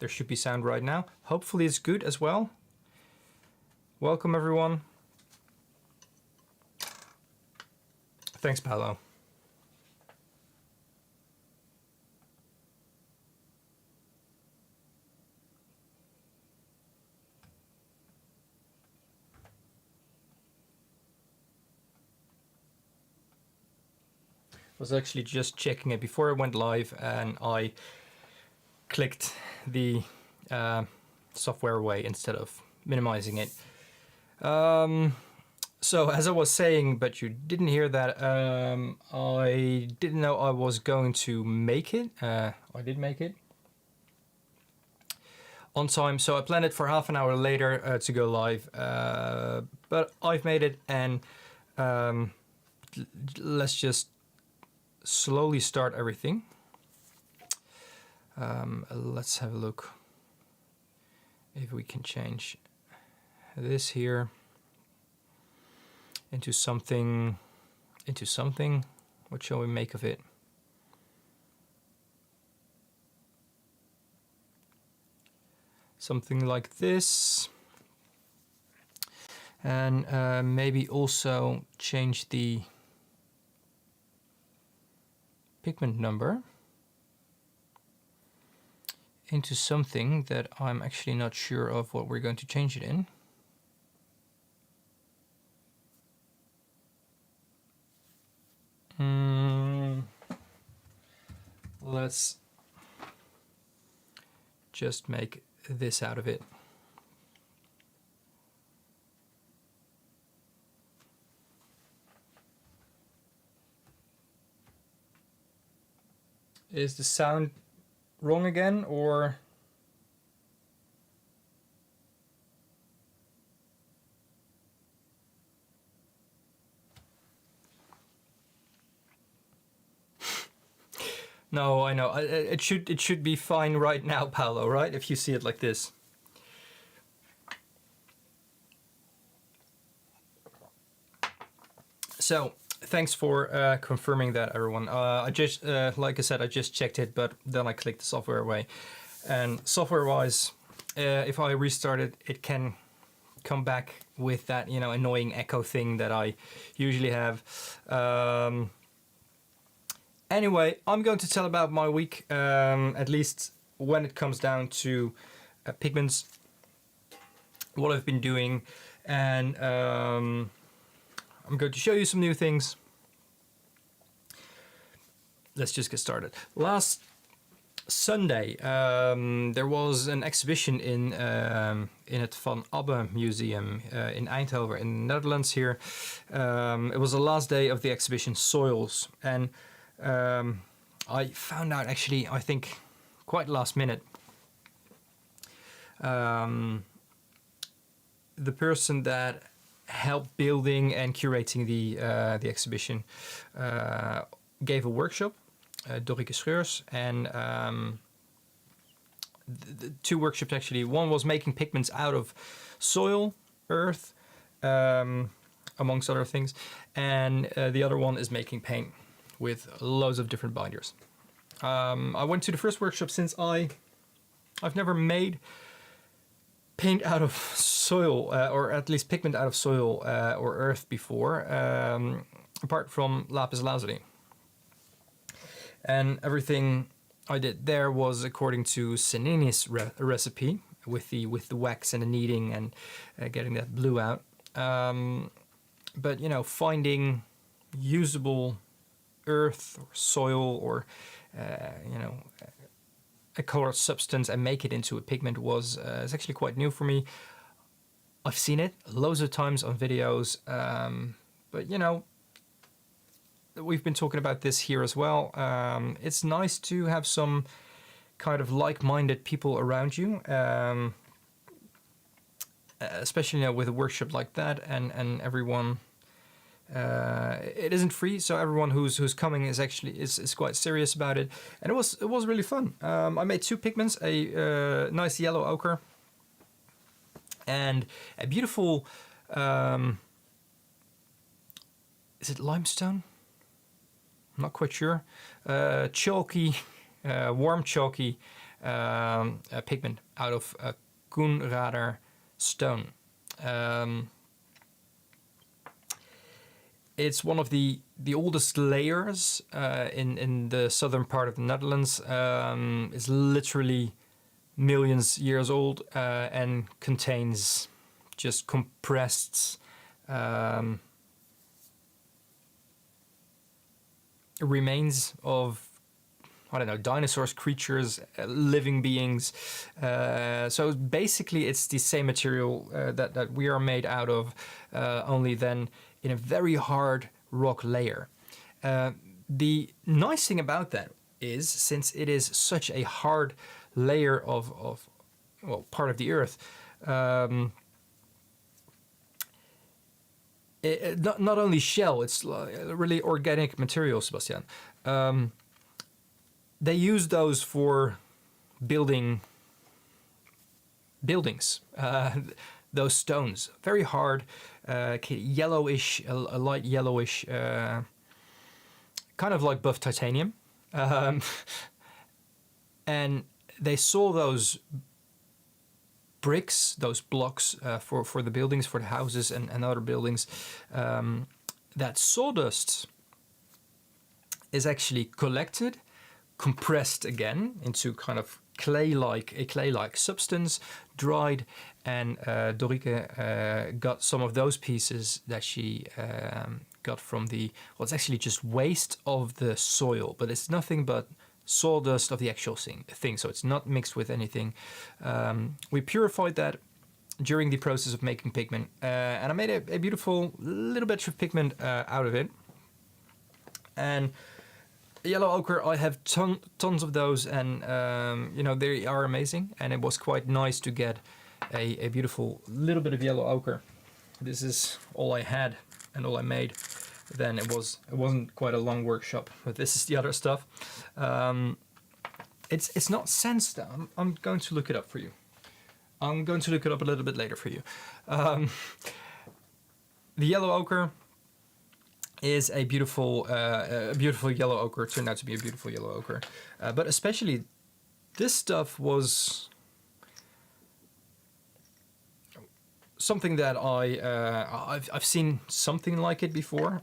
there should be sound right now. Hopefully it's good as well. Welcome everyone. Thanks, Paolo. Was actually just checking it before I went live, and I clicked the software away instead of minimizing it. So as I was saying, but you didn't hear that, I didn't know I was going to make it. I did make it on time, so I planned it for half an hour later to go live, but I've made it, and let's just slowly start everything. Let's have a look if we can change this here into something. What shall we make of it? Something like this, and maybe also change the pigment number into something that I'm actually not sure of what we're going to change it in. Let's just make this out of it. Is the sound wrong again, or? No, I know. It should be fine right now, Paolo, right? If you see it like this. So, thanks for confirming that, everyone. I just, like I said, I just checked it, but then I clicked the software away. And software-wise, if I restart it, it can come back with that, you know, annoying echo thing that I usually have. Anyway, I'm going to tell about my week, at least when it comes down to pigments, what I've been doing, and I'm going to show you some new things. Let's just get started. Last Sunday, there was an exhibition in het Van Abbe Museum in Eindhoven, in the Netherlands here. It was the last day of the exhibition, Soils, and I found out, actually, I think quite last minute, the person that helped building and curating the exhibition gave a workshop, Dorike Scheurs, and the two workshops actually. One was making pigments out of soil, earth, amongst other things, and the other one is making paint with loads of different binders. I went to the first workshop since I've never made paint out of soil, or at least pigment out of soil or earth before, apart from lapis lazuli. And everything I did there was according to Senini's recipe, with the wax and the kneading and getting that blue out. But you know, finding usable earth or soil or you know, a colored substance and make it into a pigment was is actually quite new for me. I've seen it loads of times on videos, but you know, we've been talking about this here as well. It's nice to have some kind of like-minded people around you, especially, you know, with a workshop like that, and everyone. It isn't free, so everyone who's coming is actually is quite serious about it, and it was really fun. I made two pigments, a nice yellow ochre and a beautiful is it limestone? I'm not quite sure. Chalky, warm chalky pigment out of Koenrader stone. It's one of the oldest layers in the southern part of the Netherlands. It's literally millions years old and contains just compressed remains of, I don't know, dinosaurs, creatures, living beings. So basically it's the same material that we are made out of, only then in a very hard rock layer. The nice thing about that is, since it is such a hard layer of well, part of the earth, not only shell, it's really organic material, Sebastian. They use those for buildings. Those stones, very hard, yellowish, a light yellowish, kind of like buff titanium. And they saw those bricks, those blocks for the buildings, for the houses and other buildings. That sawdust is actually collected, compressed again into kind of clay-like substance, dried, and Dorike got some of those pieces that she got from well, it's actually just waste of the soil, but it's nothing but sawdust of the actual thing, so it's not mixed with anything. We purified that during the process of making pigment, and I made a beautiful little batch of pigment out of it. And yellow ochre, I have tons of those, and they are amazing, and it was quite nice to get a beautiful little bit of yellow ochre. This is all I had and all I made. Then it wasn't quite a long workshop, but this is the other stuff. It's not sandstone. I'm going to look it up for you. I'm going to look it up a little bit later for you. The yellow ochre is a beautiful yellow ochre. It turned out to be a beautiful yellow ochre, but especially this stuff was something that I've seen something like it before,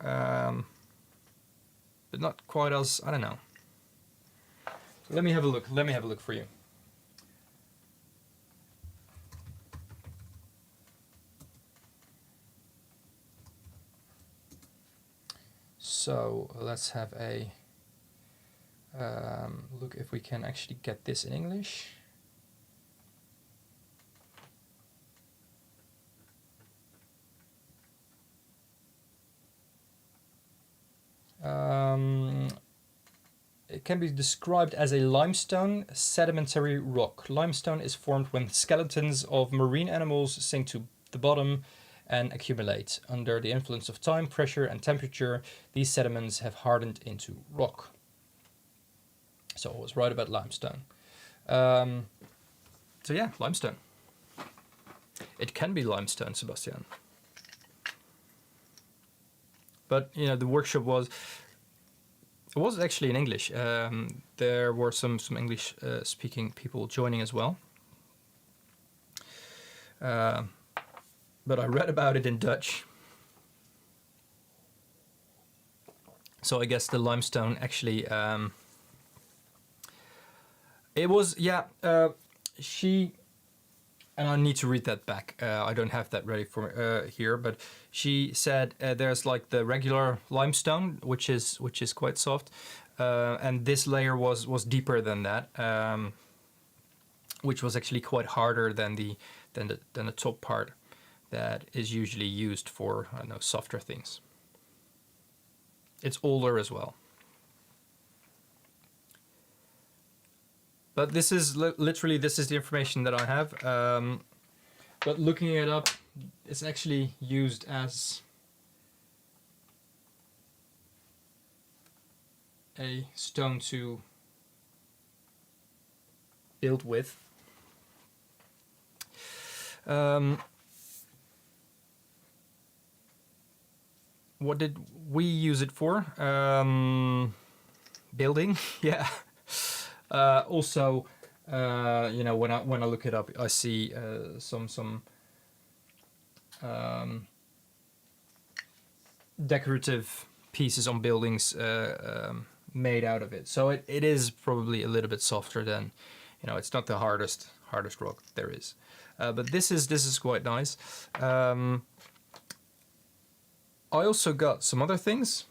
but not quite as, I don't know. Let me have a look. Let me have a look for you. So let's have a look if we can actually get this in English. It can be described as a limestone sedimentary rock. Limestone is formed when skeletons of marine animals sink to the bottom and accumulate. Under the influence of time, pressure, and temperature, these sediments have hardened into rock. So I was right about limestone. So yeah, limestone. It can be limestone, Sebastian. But the workshop was actually in English. There were some English speaking people joining as well. But I read about it in Dutch. So I guess the limestone actually it was, yeah, she, and I need to read that back. I don't have that ready for here, but she said there's like the regular limestone, which is quite soft, and this layer was deeper than that, which was actually quite harder than the top part that is usually used for, I don't know, softer things. It's older as well. But this is literally, this is the information that I have. But looking it up, it's actually used as a stone to build with. What did we use it for? Building, yeah. Also, You know, when I look it up, I see some decorative pieces on buildings made out of it. So it is probably a little bit softer than, you know, it's not the hardest rock there is. But this is quite nice. I also got some other things.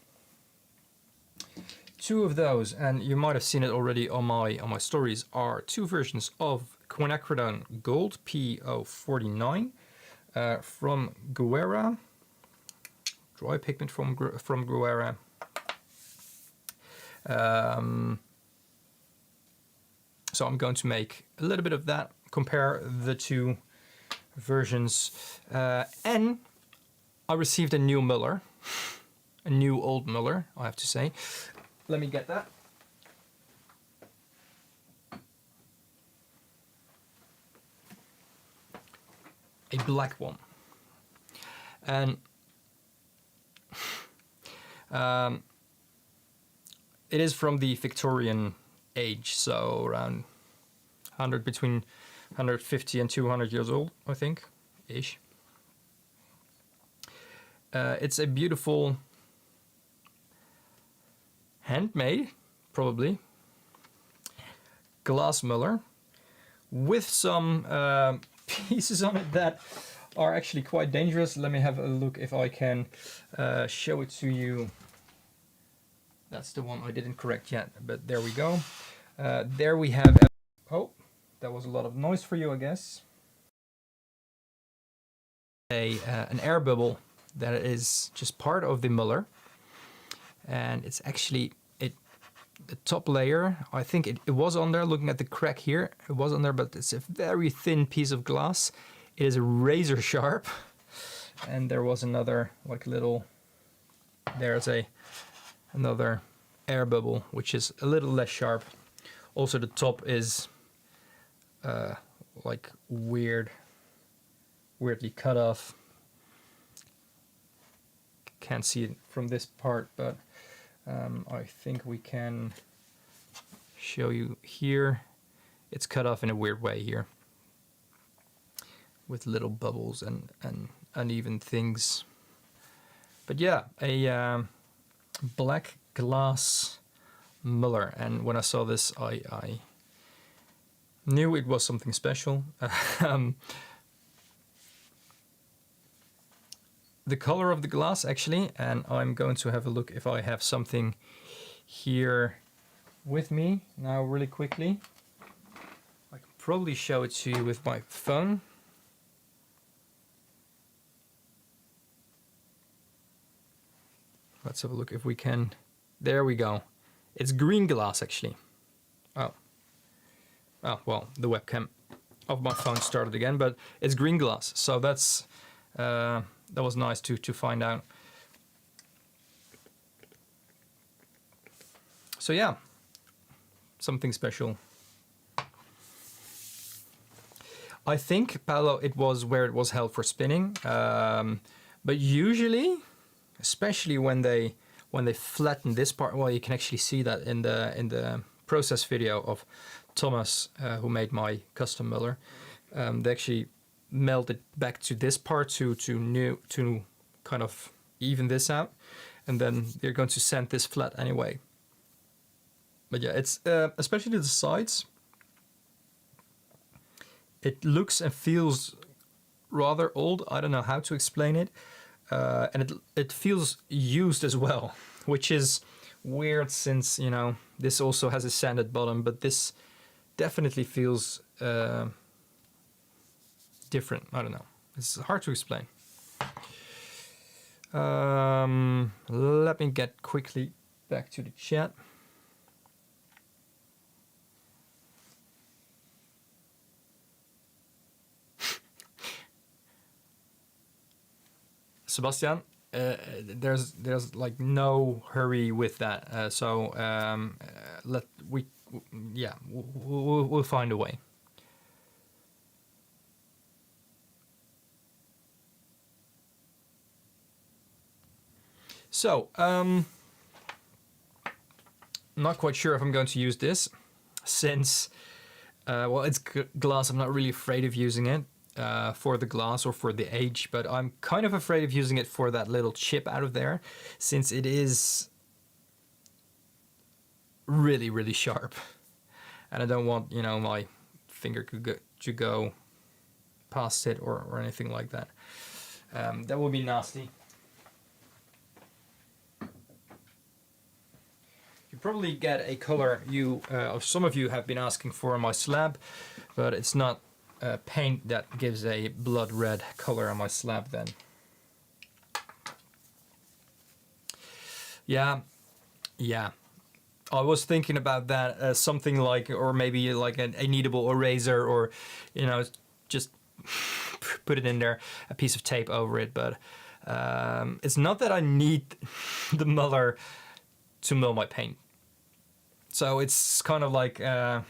Two of those, and you might have seen it already on my stories, are two versions of quinacridone Gold P049 from Guerra. Dry pigment from Guerra. So I'm going to make a little bit of that, compare the two versions, and I received a new muller, a new old muller, I have to say. Let me get that. A black one. And it is from the Victorian age, so around 100, between 150 and 200 years old, I think, ish. It's a beautiful handmade, probably, glass muller with some pieces on it that are actually quite dangerous. Let me have a look if I can show it to you. That's the one I didn't correct yet, but there we go. There we have, oh, that was a lot of noise for you, I guess. An air bubble that is just part of the muller, and it's actually the top layer. I think it was on there. Looking at the crack here, it was on there, but it's a very thin piece of glass. It is razor sharp, and there was another like little. There's another air bubble which is a little less sharp. Also, the top is like weirdly cut off. Can't see it from this part, but I think we can show you here. It's cut off in a weird way here, with little bubbles and uneven things. But yeah, a black glass muller, and when I saw this, I knew it was something special. The color of the glass, actually, and I'm going to have a look if I have something here with me now really quickly. I can probably show it to you with my phone. Let's have a look if we can. There we go. It's green glass, actually. Oh, well, the webcam of my phone started again, but it's green glass, so that's that was nice to find out. So yeah, something special. I think, Paolo, it was where it was held for spinning, but usually, especially when they flatten this part, well, you can actually see that in the process video of Thomas, who made my custom muller. They actually melt it back to this part to kind of even this out, and then they're going to sand this flat anyway. But yeah, it's especially the sides. It looks and feels rather old. I don't know how to explain it, and it feels used as well, which is weird since, you know, this also has a sanded bottom, but this definitely feels different. I don't know. It's hard to explain. Let me get quickly back to the chat. Sebastian, there's like no hurry with that. So we'll find a way. So, not quite sure if I'm going to use this, since Well, it's glass. I'm not really afraid of using it for the glass or for the age, but I'm kind of afraid of using it for that little chip out of there, since it is really, really sharp. And I don't want, you know, my finger to go past it or anything like that. That would be nasty. You probably get a color some of you have been asking for on my slab, but it's not paint that gives a blood red color on my slab then. Yeah. I was thinking about that, something like, or maybe like a kneadable eraser, or, you know, just put it in there, a piece of tape over it. But it's not that I need the muller to mill my paint. So it's kind of like, yeah.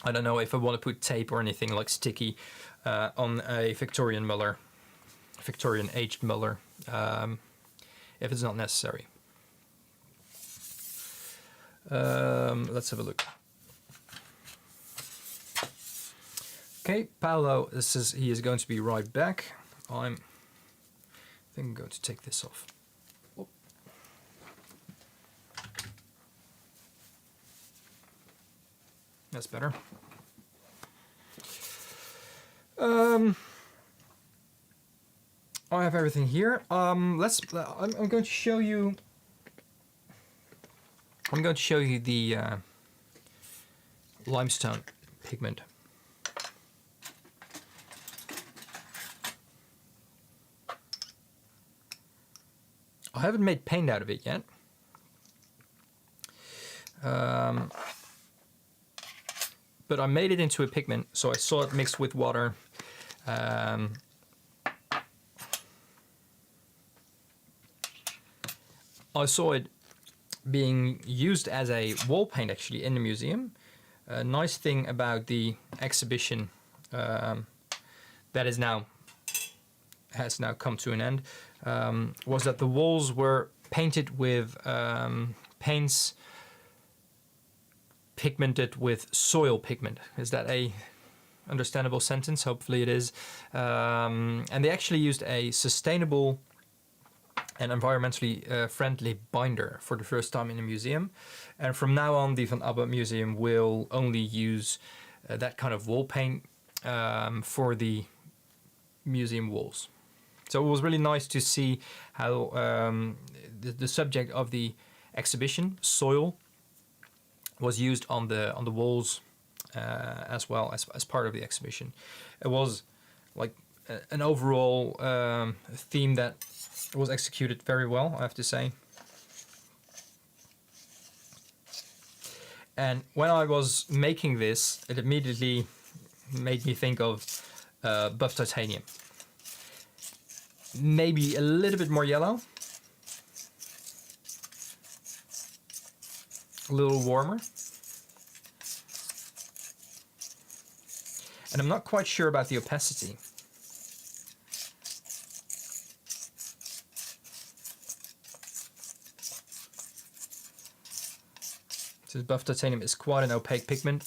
I don't know if I want to put tape or anything like sticky on a Victorian muller, Victorian aged muller, if it's not necessary. Let's have a look. Okay, Paolo says he is going to be right back. I think I'm going to take this off. Whoop. That's better. I have everything here. I'm going to show you. I'm going to show you the limestone pigment. I haven't made paint out of it yet. But I made it into a pigment, so I saw it mixed with water. I saw it being used as a wall paint actually in the museum. A nice thing about the exhibition that has now come to an end was that the walls were painted with paints pigmented with soil pigment. Is that a understandable sentence? Hopefully it is. And they actually used a sustainable and environmentally friendly binder for the first time in the museum. And from now on, the Van Abbe Museum will only use that kind of wall paint for the museum walls. So it was really nice to see how the subject of the exhibition, soil, was used on the walls as well as part of the exhibition. It was like an overall theme that was executed very well, I have to say. And when I was making this, it immediately made me think of buff titanium. Maybe a little bit more yellow, a little warmer. And I'm not quite sure about the opacity. So buff titanium is quite an opaque pigment.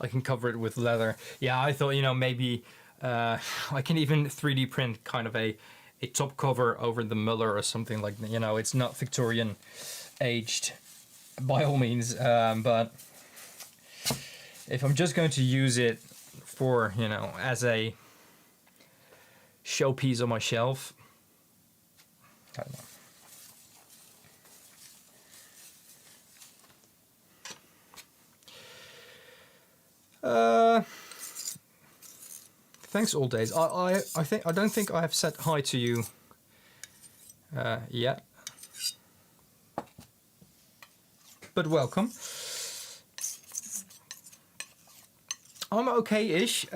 I can cover it with leather. Yeah, I thought, you know, maybe I can even 3D print kind of a top cover over the muller or something like that. You know, it's not Victorian aged by all means, but if I'm just going to use it for, you know, as a showpiece on my shelf, I don't know. Uh, thanks, all days. I don't think I have said hi to you yet, but welcome. I'm okay-ish.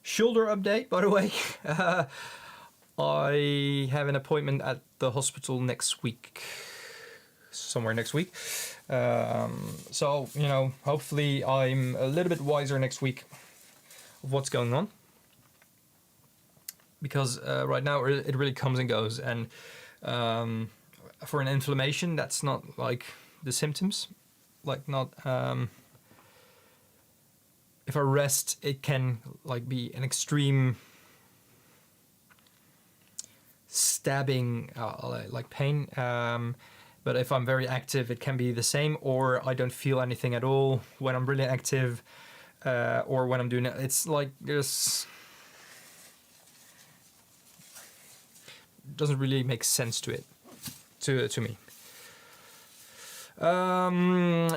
Shoulder update, by the way. I have an appointment at the hospital next week, somewhere next week. So, you know, hopefully I'm a little bit wiser next week of what's going on. Because right now it really comes and goes. And for an inflammation, that's not like the symptoms. Like not... if I rest, it can like be an extreme stabbing, like pain. But if I'm very active, it can be the same, or I don't feel anything at all when I'm really active, or when I'm doing it. It's like there's doesn't really make sense to it, to me.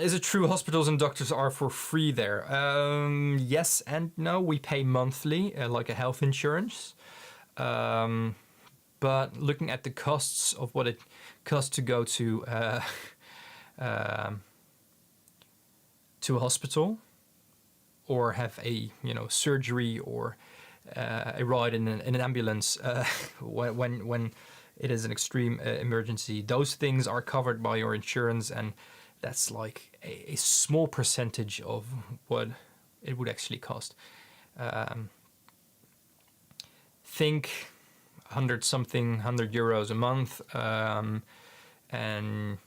Is it true hospitals and doctors are for free there? Yes and no. We pay monthly, like a health insurance. But looking at the costs of what it costs to go to a hospital, or have a surgery, or a ride in an ambulance when it is an extreme emergency, those things are covered by your insurance, and that's like a small percentage of what it would actually cost. Think 100 euros a month, and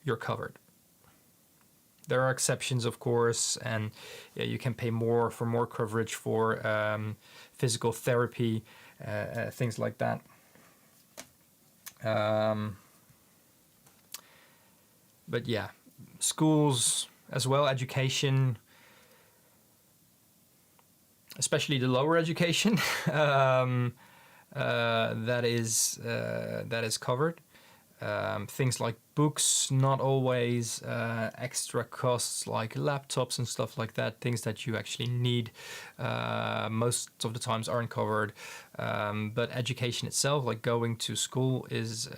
you're covered. There are exceptions, of course, and yeah, you can pay more for more coverage for physical therapy, things like that. But yeah, schools as well, education, especially the lower education, that is covered. Things like books, not always. Extra costs like laptops and stuff like that, things that you actually need, most of the times aren't covered. But education itself, like going to school, is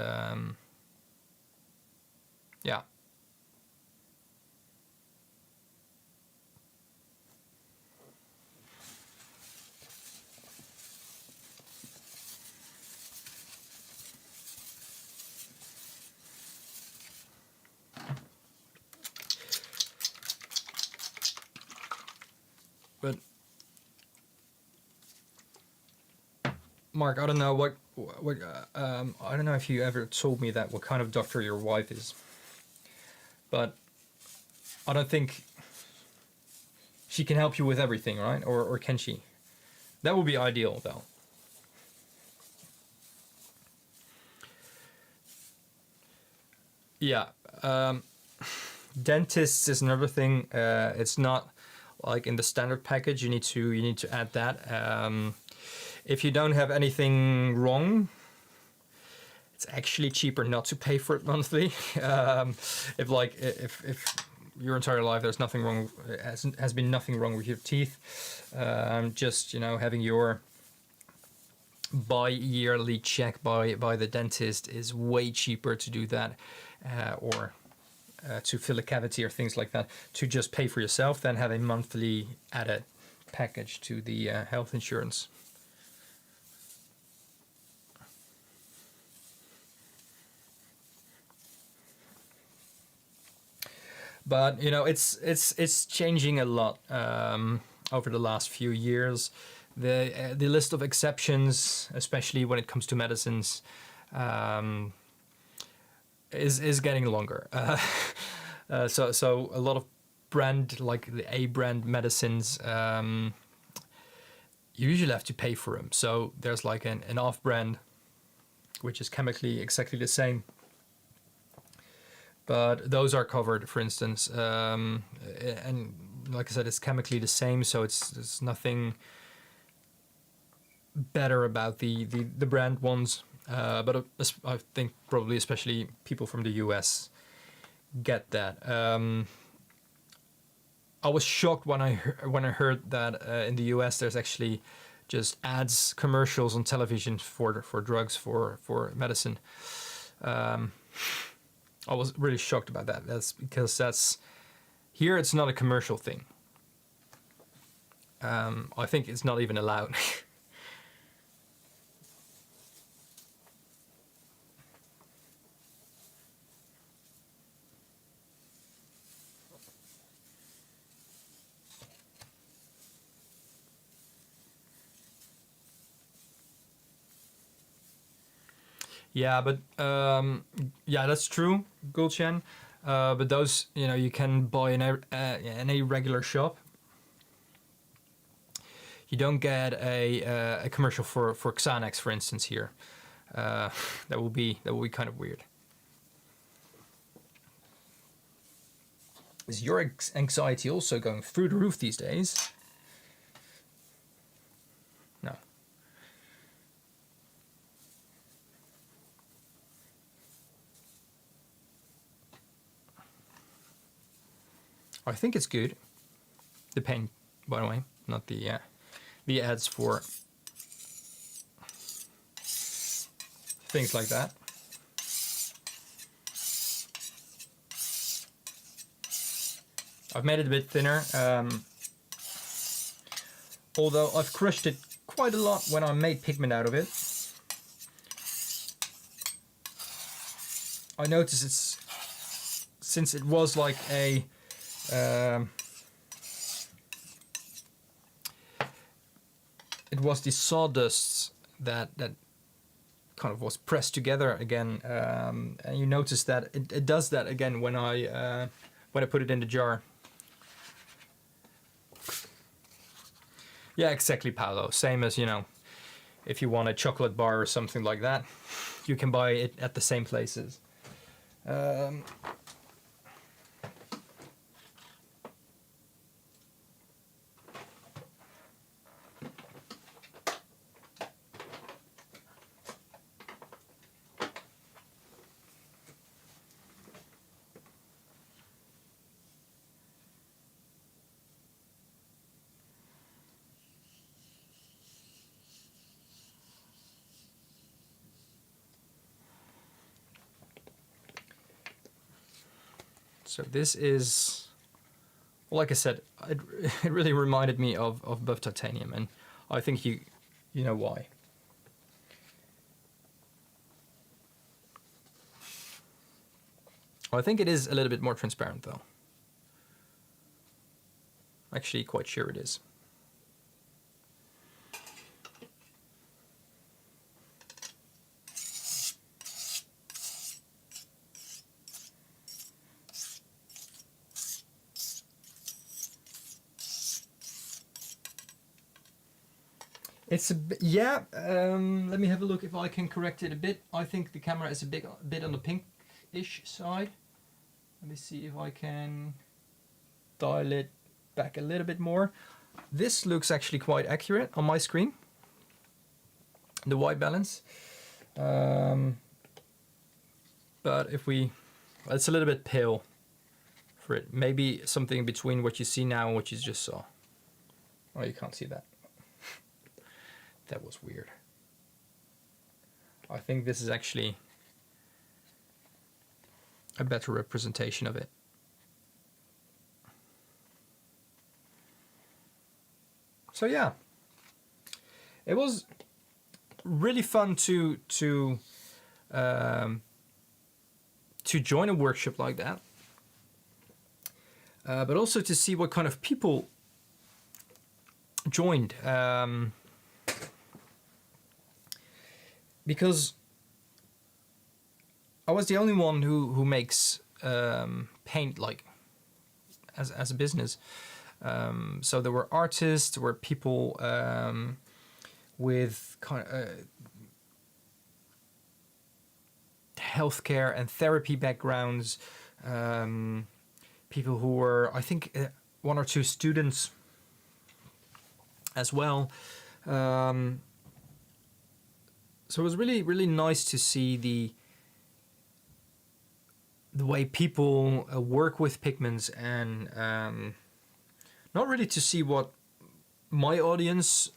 yeah. But Mark, I don't know what I don't know if you ever told me that what kind of doctor your wife is, but I don't think she can help you with everything, right? Or can she? That would be ideal, though. Yeah. Dentists is another thing. It's not like in the standard package. You need to add that. If you don't have anything wrong, it's actually cheaper not to pay for it monthly. If your entire life there's nothing wrong, has been nothing wrong with your teeth, just having your bi-yearly check by the dentist is way cheaper to do that, or to fill a cavity or things like that, to just pay for yourself than have a monthly added package to the health insurance. But it's changing a lot over the last few years. The list of exceptions, especially when it comes to medicines, is getting longer. So a lot of brand, like the A brand medicines, you usually have to pay for them. So there's like an off brand, which is chemically exactly the same, but those are covered, for instance, and like I said, it's chemically the same, so it's nothing better about the brand ones. But I think probably especially people from the US get that. I was shocked when I heard that in the US there's actually just ads, commercials on television for drugs, for medicine. I was really shocked about that. That's because here it's not a commercial thing. I think it's not even allowed. Yeah, but yeah, that's true, Gulchen. But those, you can buy in a regular shop. You don't get a commercial for Xanax, for instance, here. That will be kind of weird. Is your anxiety also going through the roof these days? No. I think it's good. The paint, by the way, not the ads for things like that. I've made it a bit thinner, although I've crushed it quite a lot when I made pigment out of it. I noticed since it was like a it was the sawdust that kind of was pressed together again, and you notice that it does that again when I put it in the jar. Yeah, exactly, Paolo. Same as, if you want a chocolate bar or something like that, you can buy it at the same places. So this is, well, like I said, it really reminded me of buff titanium, and I think you know why. I think it is a little bit more transparent, though. Actually, quite sure it is. It's a bit, yeah. Let me have a look if I can correct it a bit. I think the camera is a bit on the pinkish side. Let me see if I can dial it back a little bit more. This looks actually quite accurate on my screen. The white balance. But if it's a little bit pale for it. Maybe something between what you see now and what you just saw. Oh, you can't see that. That was weird. I think this is actually a better representation of it. So yeah, it was really fun to join a workshop like that, but also to see what kind of people joined. Because I was the only one who makes paint like as a business. So there were artists, there were people with kind of healthcare and therapy backgrounds, people who were, I think, one or two students as well. So it was really, really nice to see the way people work with pigments, and not really to see what my audience,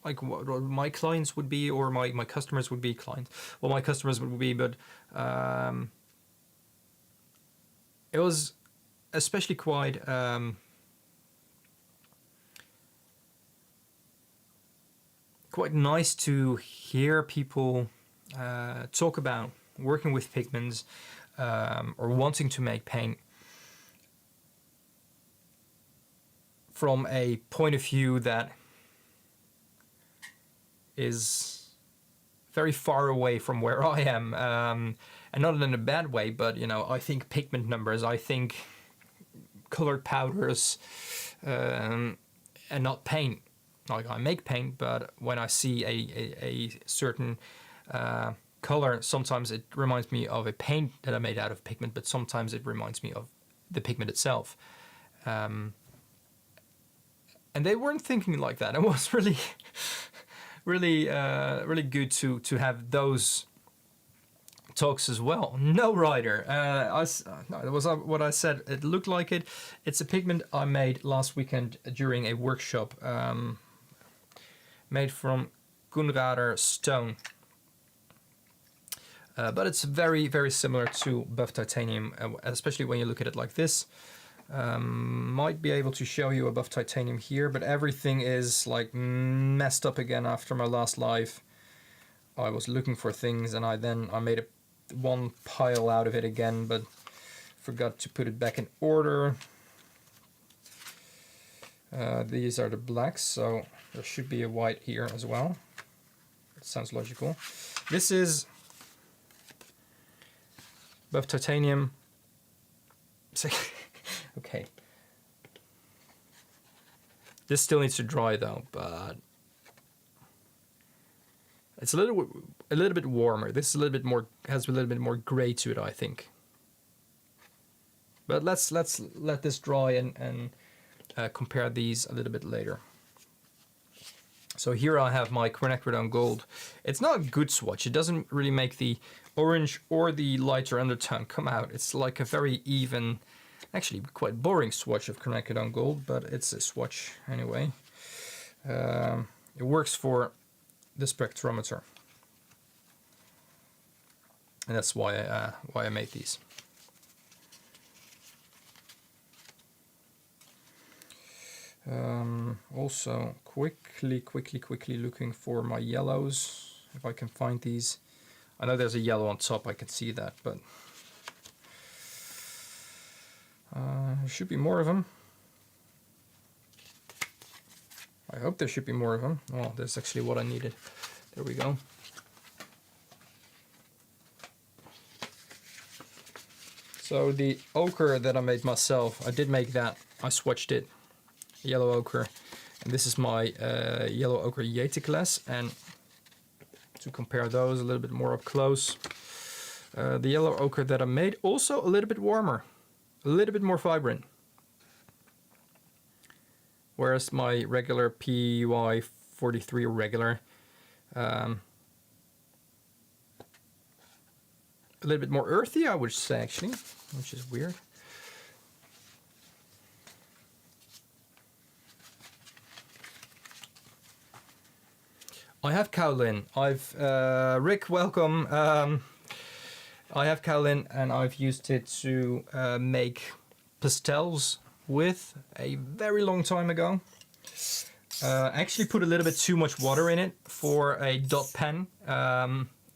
like what my clients would be, or my customers would be clients, what my customers would be, but it was especially quite quite nice to hear people talk about working with pigments, or wanting to make paint from a point of view that is very far away from where I am, and not in a bad way, but you know, I think pigment numbers, I think colored powders, and not paint. Like, I make paint, but when I see a certain color, sometimes it reminds me of a paint that I made out of pigment, but sometimes it reminds me of the pigment itself. And they weren't thinking like that. It was really, really good to have those talks as well. No, Ryder. No, that was what I said. It looked like it. It's a pigment I made last weekend during a workshop, made from Gunrader stone. But it's very, very similar to buff titanium, especially when you look at it like this. Might be able to show you a buff titanium here, but everything is like messed up again after my last live. I was looking for things, and I made one pile out of it again, but forgot to put it back in order. These are the blacks, so there should be a white here as well. It sounds logical. This is buff titanium. Okay. This still needs to dry though, but it's a little bit warmer. This is a little bit more, has a little bit more gray to it, I think. But let's let this dry and compare these a little bit later. So here I have my quinacridone gold. It's not a good swatch. It doesn't really make the orange or the lighter undertone come out. It's like a very even, actually quite boring swatch of quinacridone gold, but it's a swatch anyway. It works for the spectrometer, and that's why I made these. Also quickly looking for my yellows, if I can find these. I know there's a yellow on top, I can see that, but there should be more of them. I hope there should be more of them. Oh, that's actually what I needed. There we go. So the ochre that I made myself, I did make that. I swatched it, yellow ochre, and this is my yellow ochre Yeti class. And to compare those a little bit more up close, the yellow ochre that I made, also a little bit warmer, a little bit more vibrant. Whereas my regular PY43 regular, a little bit more earthy, I would say, actually, which is weird. I have kaolin. Rick, welcome. I have kaolin, and I've used it to make pastels with a very long time ago. Actually put a little bit too much water in it for a dot pen,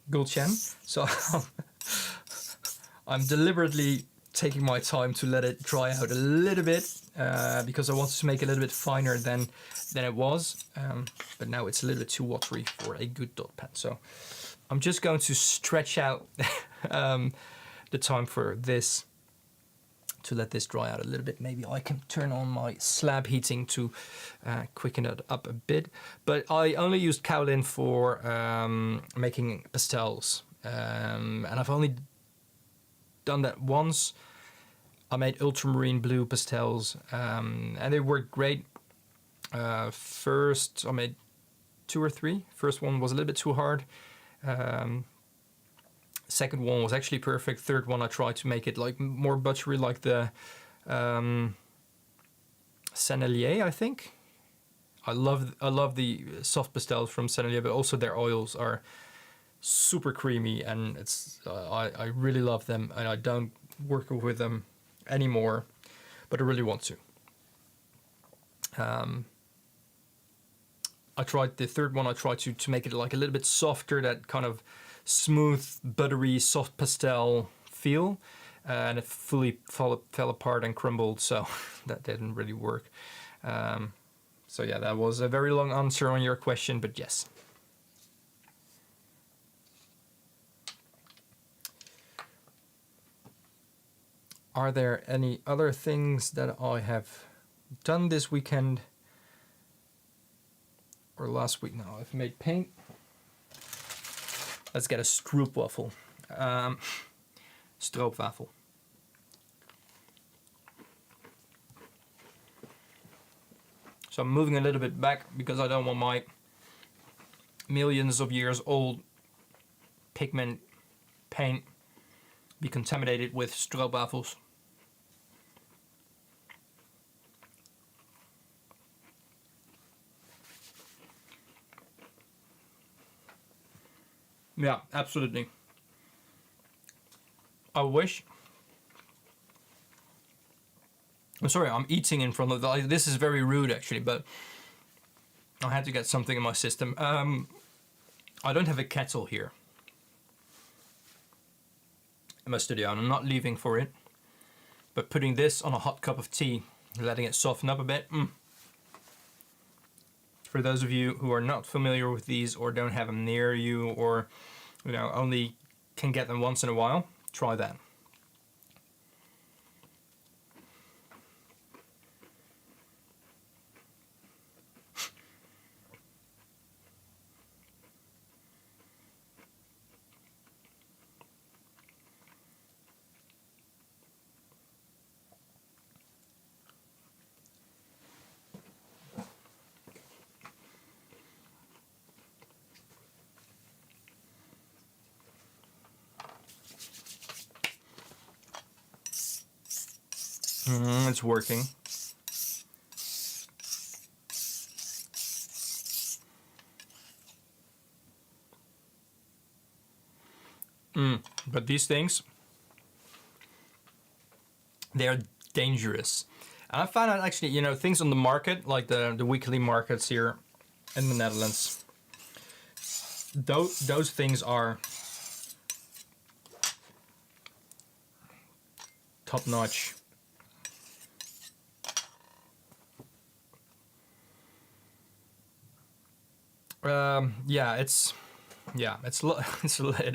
Gulchen. So I'm deliberately taking my time to let it dry out a little bit, because I wanted to make it a little bit finer than it was. But now it's a little bit too watery for a good dot pen. So I'm just going to stretch out the time for this, to let this dry out a little bit. Maybe I can turn on my slab heating to quicken it up a bit. But I only used kaolin for making pastels, and I've only done that once. I made ultramarine blue pastels, and they worked great. First I made 2 or 3. First one was a little bit too hard. Second one was actually perfect. Third one, I tried to make it like more buttery, like the Sennelier, I think. I love the soft pastels from Sennelier, but also their oils are super creamy, and it's I really love them, and I don't work with them anymore, but I really want to. I tried the third one. I tried to make it like a little bit softer, that kind of smooth, buttery, soft pastel feel, and it fully fell apart and crumbled, so that didn't really work. So yeah, that was a very long answer on your question, but yes. Are there any other things that I have done this weekend or last week? No, I've made paint. Let's get a stroopwafel. Stroopwafel. So I'm moving a little bit back because I don't want my millions of years old pigment paint be contaminated with stroopwafels. Yeah, absolutely. I wish. I'm sorry, I'm eating in front of the. This is very rude, actually, but I had to get something in my system. I don't have a kettle here in my studio, and I'm not leaving for it. But putting this on a hot cup of tea, letting it soften up a bit. For those of you who are not familiar with these or don't have them near you, or only can get them once in a while, try that. It's working. But these things, they're dangerous. And I found out actually, things on the market, like the weekly markets here in the Netherlands, those things are top notch. It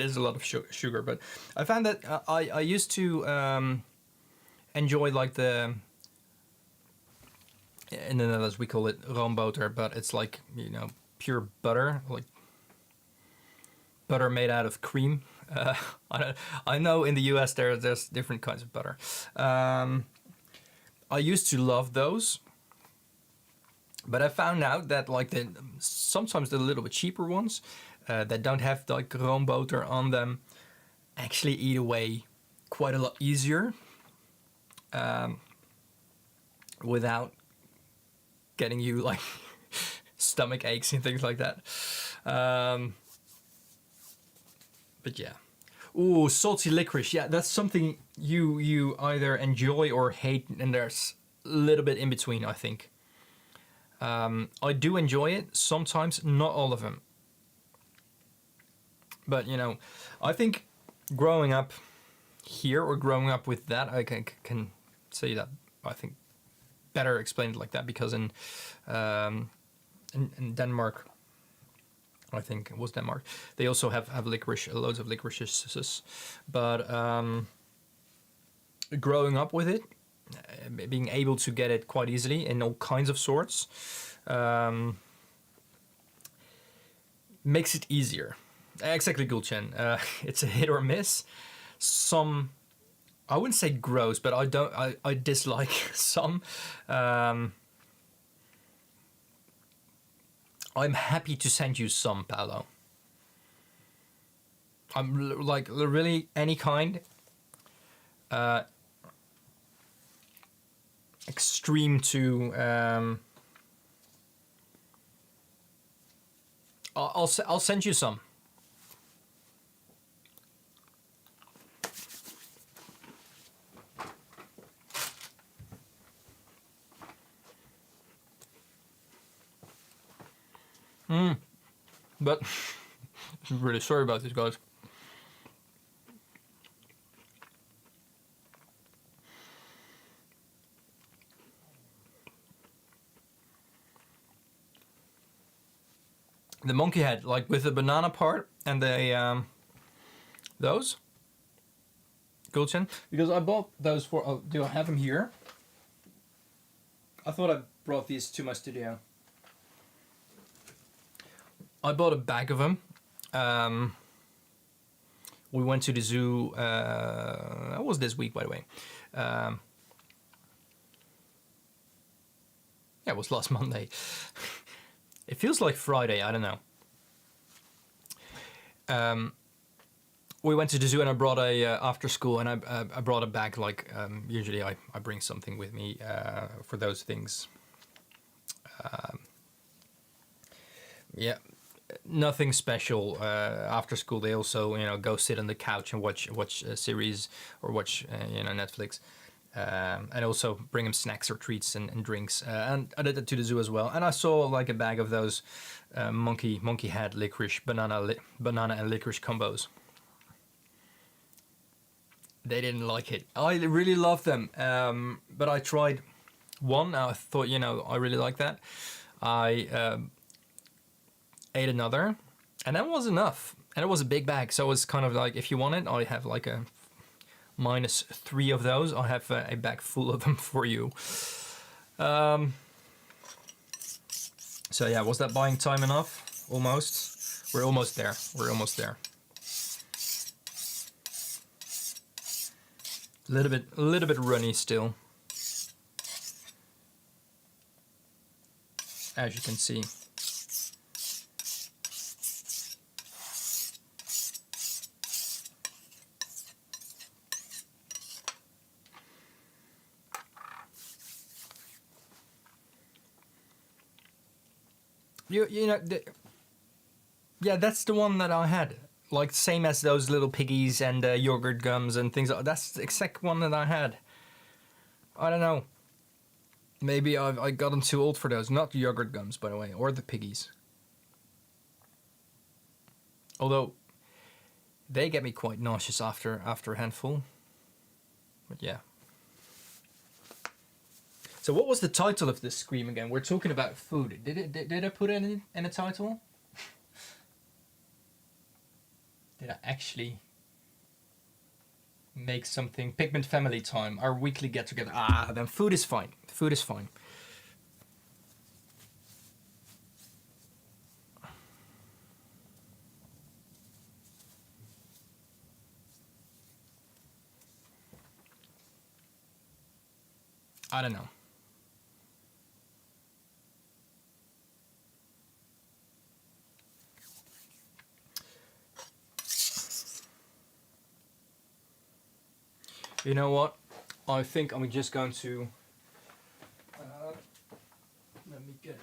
is a lot of sugar, but I found that I used to enjoy like in the Netherlands we call it roomboter, but it's like pure butter, like butter made out of cream. I know in the US there's different kinds of butter. I used to love those. But I found out that sometimes the little bit cheaper ones that don't have like roomboter on them actually eat away quite a lot easier without getting you like stomach aches and things like that. But yeah. Ooh, salty licorice. Yeah, that's something you either enjoy or hate, and there's a little bit in between, I think. I do enjoy it sometimes, not all of them. But I think growing up here or growing up with that, I can say that I think better explained like that, because in Denmark, I think it was Denmark, they also have licorice, loads of licorices. But growing up with it, being able to get it quite easily in all kinds of sorts, makes it easier. Exactly, Gulchen. It's a hit or miss. Some, I wouldn't say gross, but I dislike some. I'm happy to send you some, Paolo. like really any kind. Extreme to I'll send you some. But I'm really sorry about this, guys. The monkey head, like with the banana part and the those Gulchen, because I bought those for. Oh, do I have them here? I thought I brought these to my studio. I bought a bag of them. We went to the zoo. That was this week, by the way. Yeah, it was last Monday. It feels like Friday. I don't know. We went to the zoo and I brought a after school, and I brought a bag. Like usually, I bring something with me for those things. Yeah, nothing special. After school, they also go sit on the couch and watch a series or watch Netflix. And also bring them snacks or treats and drinks. And I did that to the zoo as well. And I saw like a bag of those monkey head licorice banana and licorice combos. They didn't like it. I really love them, but I tried one. I thought I really like that. I ate another, and that was enough. And it was a big bag, so it was kind of like, if you want it, I have like a -3 of those. I have a bag full of them for you. So yeah, was that buying time enough? Almost. We're almost there. We're almost there. A little bit runny still, as you can see. Yeah, that's the one that I had. Like same as those little piggies and yogurt gums and things. That's the exact one that I had. I don't know. Maybe I gotten too old for those. Not the yogurt gums, by the way, or the piggies. Although they get me quite nauseous after a handful. But yeah. So what was the title of this scream again? We're talking about food. Did I put it in a title? Did I actually make something? Pigment family time, our weekly get together. Then food is fine. Food is fine. I don't know. You know what? I think I'm just going to. Let me get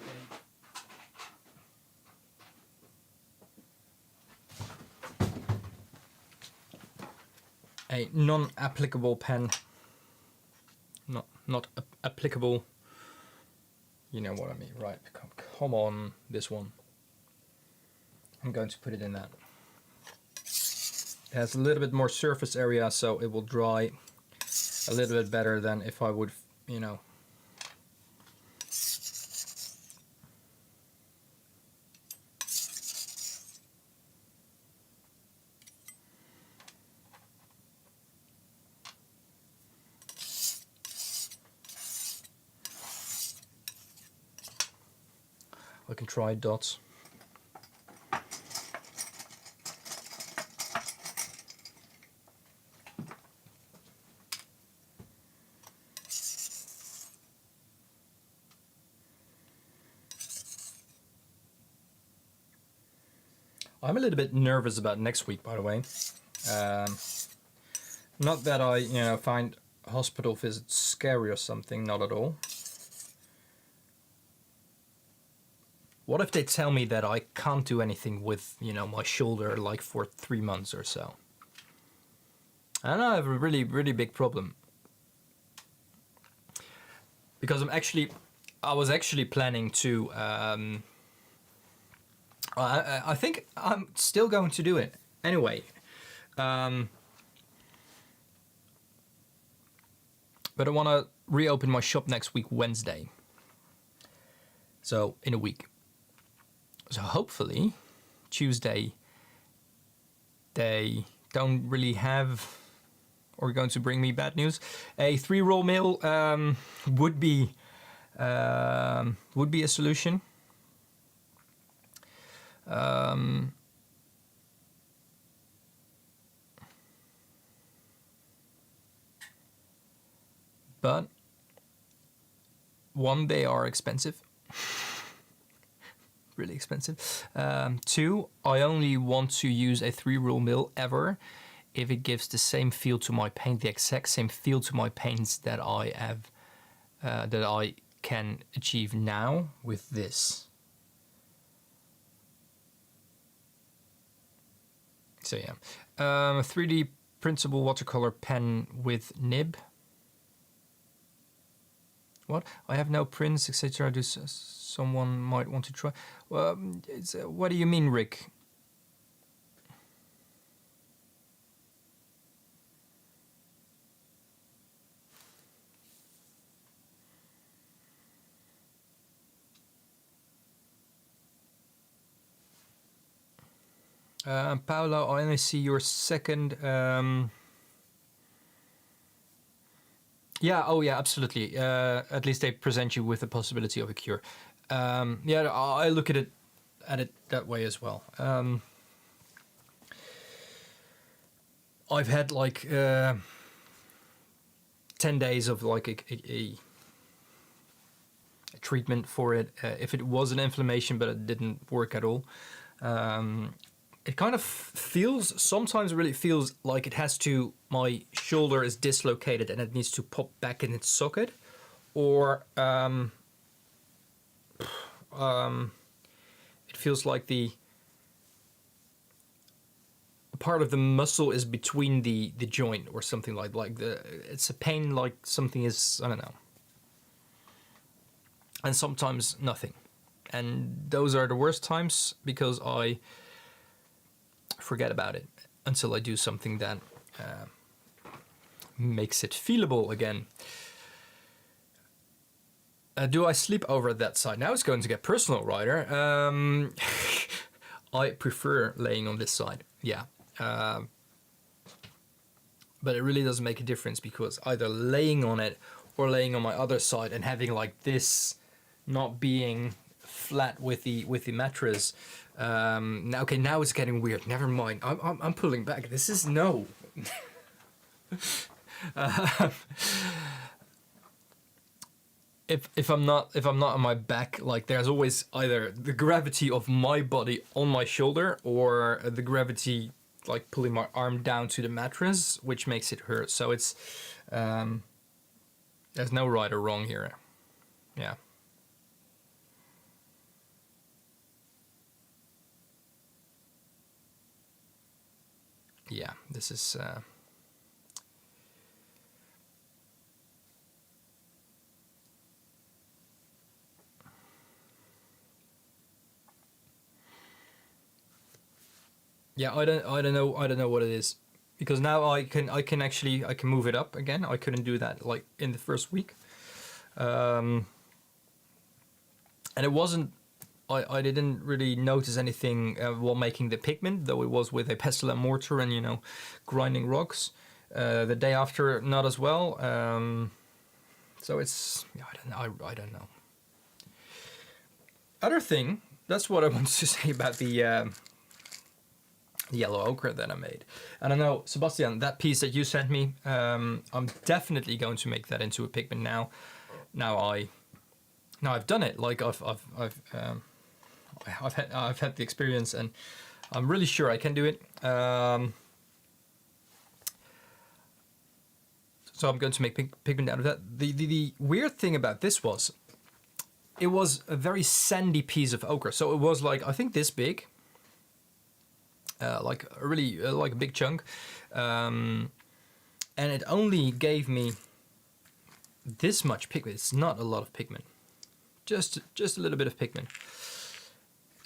a non-applicable pen. Not applicable. You know what I mean, right? Come on, this one. I'm going to put it in that. It has a little bit more surface area, so it will dry a little bit better than if I would, I can try dots. I'm a little bit nervous about next week, by the way. Not that I, find hospital visits scary or something, not at all. What if they tell me that I can't do anything with, my shoulder like for 3 months or so? And I have a really, really big problem. Because I was actually planning to, I think I'm still going to do it. Anyway. But I want to reopen my shop next week, Wednesday. So, in a week. So hopefully, Tuesday, they don't really have, or going to bring me bad news. A 3-roll mill would be a solution. But one, they are expensive. Really expensive. 2, I only want to use a 3-roll mill ever if it gives the same feel to my paint, the exact same feel to my paints that I have, that I can achieve now with this. So yeah, 3D printable watercolor pen with nib. What? I have no prints, etc. Someone might want to try. Well, what do you mean, Rick? Paolo, I only see your second. Yeah, oh yeah, absolutely. At least they present you with the possibility of a cure. Yeah, I look at it that way as well. I've had like 10 days of like a treatment for it. If it was an inflammation, but it didn't work at all. It kind of feels, sometimes really feels like it has to, my shoulder is dislocated and it needs to pop back in its socket, or it feels like the part of the muscle is between the joint or something like it's a pain like something is, I don't know. And sometimes nothing. And those are the worst times because I forget about it until I do something that makes it feelable again. Do I sleep over that side? Now it's going to get personal, Ryder. I prefer laying on this side, yeah. But it really doesn't make a difference because either laying on it or laying on my other side and having like this not being flat with the mattress. Now, okay, now it's getting weird. Never mind. I'm pulling back. This is no. If I'm not on my back, like there's always either the gravity of my body on my shoulder or the gravity like pulling my arm down to the mattress, which makes it hurt. So it's there's no right or wrong here. Yeah. Yeah, this is yeah, I don't know what it is, because now I can move it up again. I couldn't do that like in the first week, and it wasn't. I didn't really notice anything while making the pigment, though it was with a pestle and mortar and grinding rocks. The day after, not as well. So it's I don't know. Other thing, that's what I wanted to say about the yellow ochre that I made. And I know, Sebastian, that piece that you sent me, I'm definitely going to make that into a pigment now. Now I've done it. Like I've had the experience, and I'm really sure I can do it. So I'm going to make pigment out of that. The weird thing about this was, it was a very sandy piece of ochre. So it was like, I think this big, like a really like a big chunk, and it only gave me this much pigment. It's not a lot of pigment, just a little bit of pigment.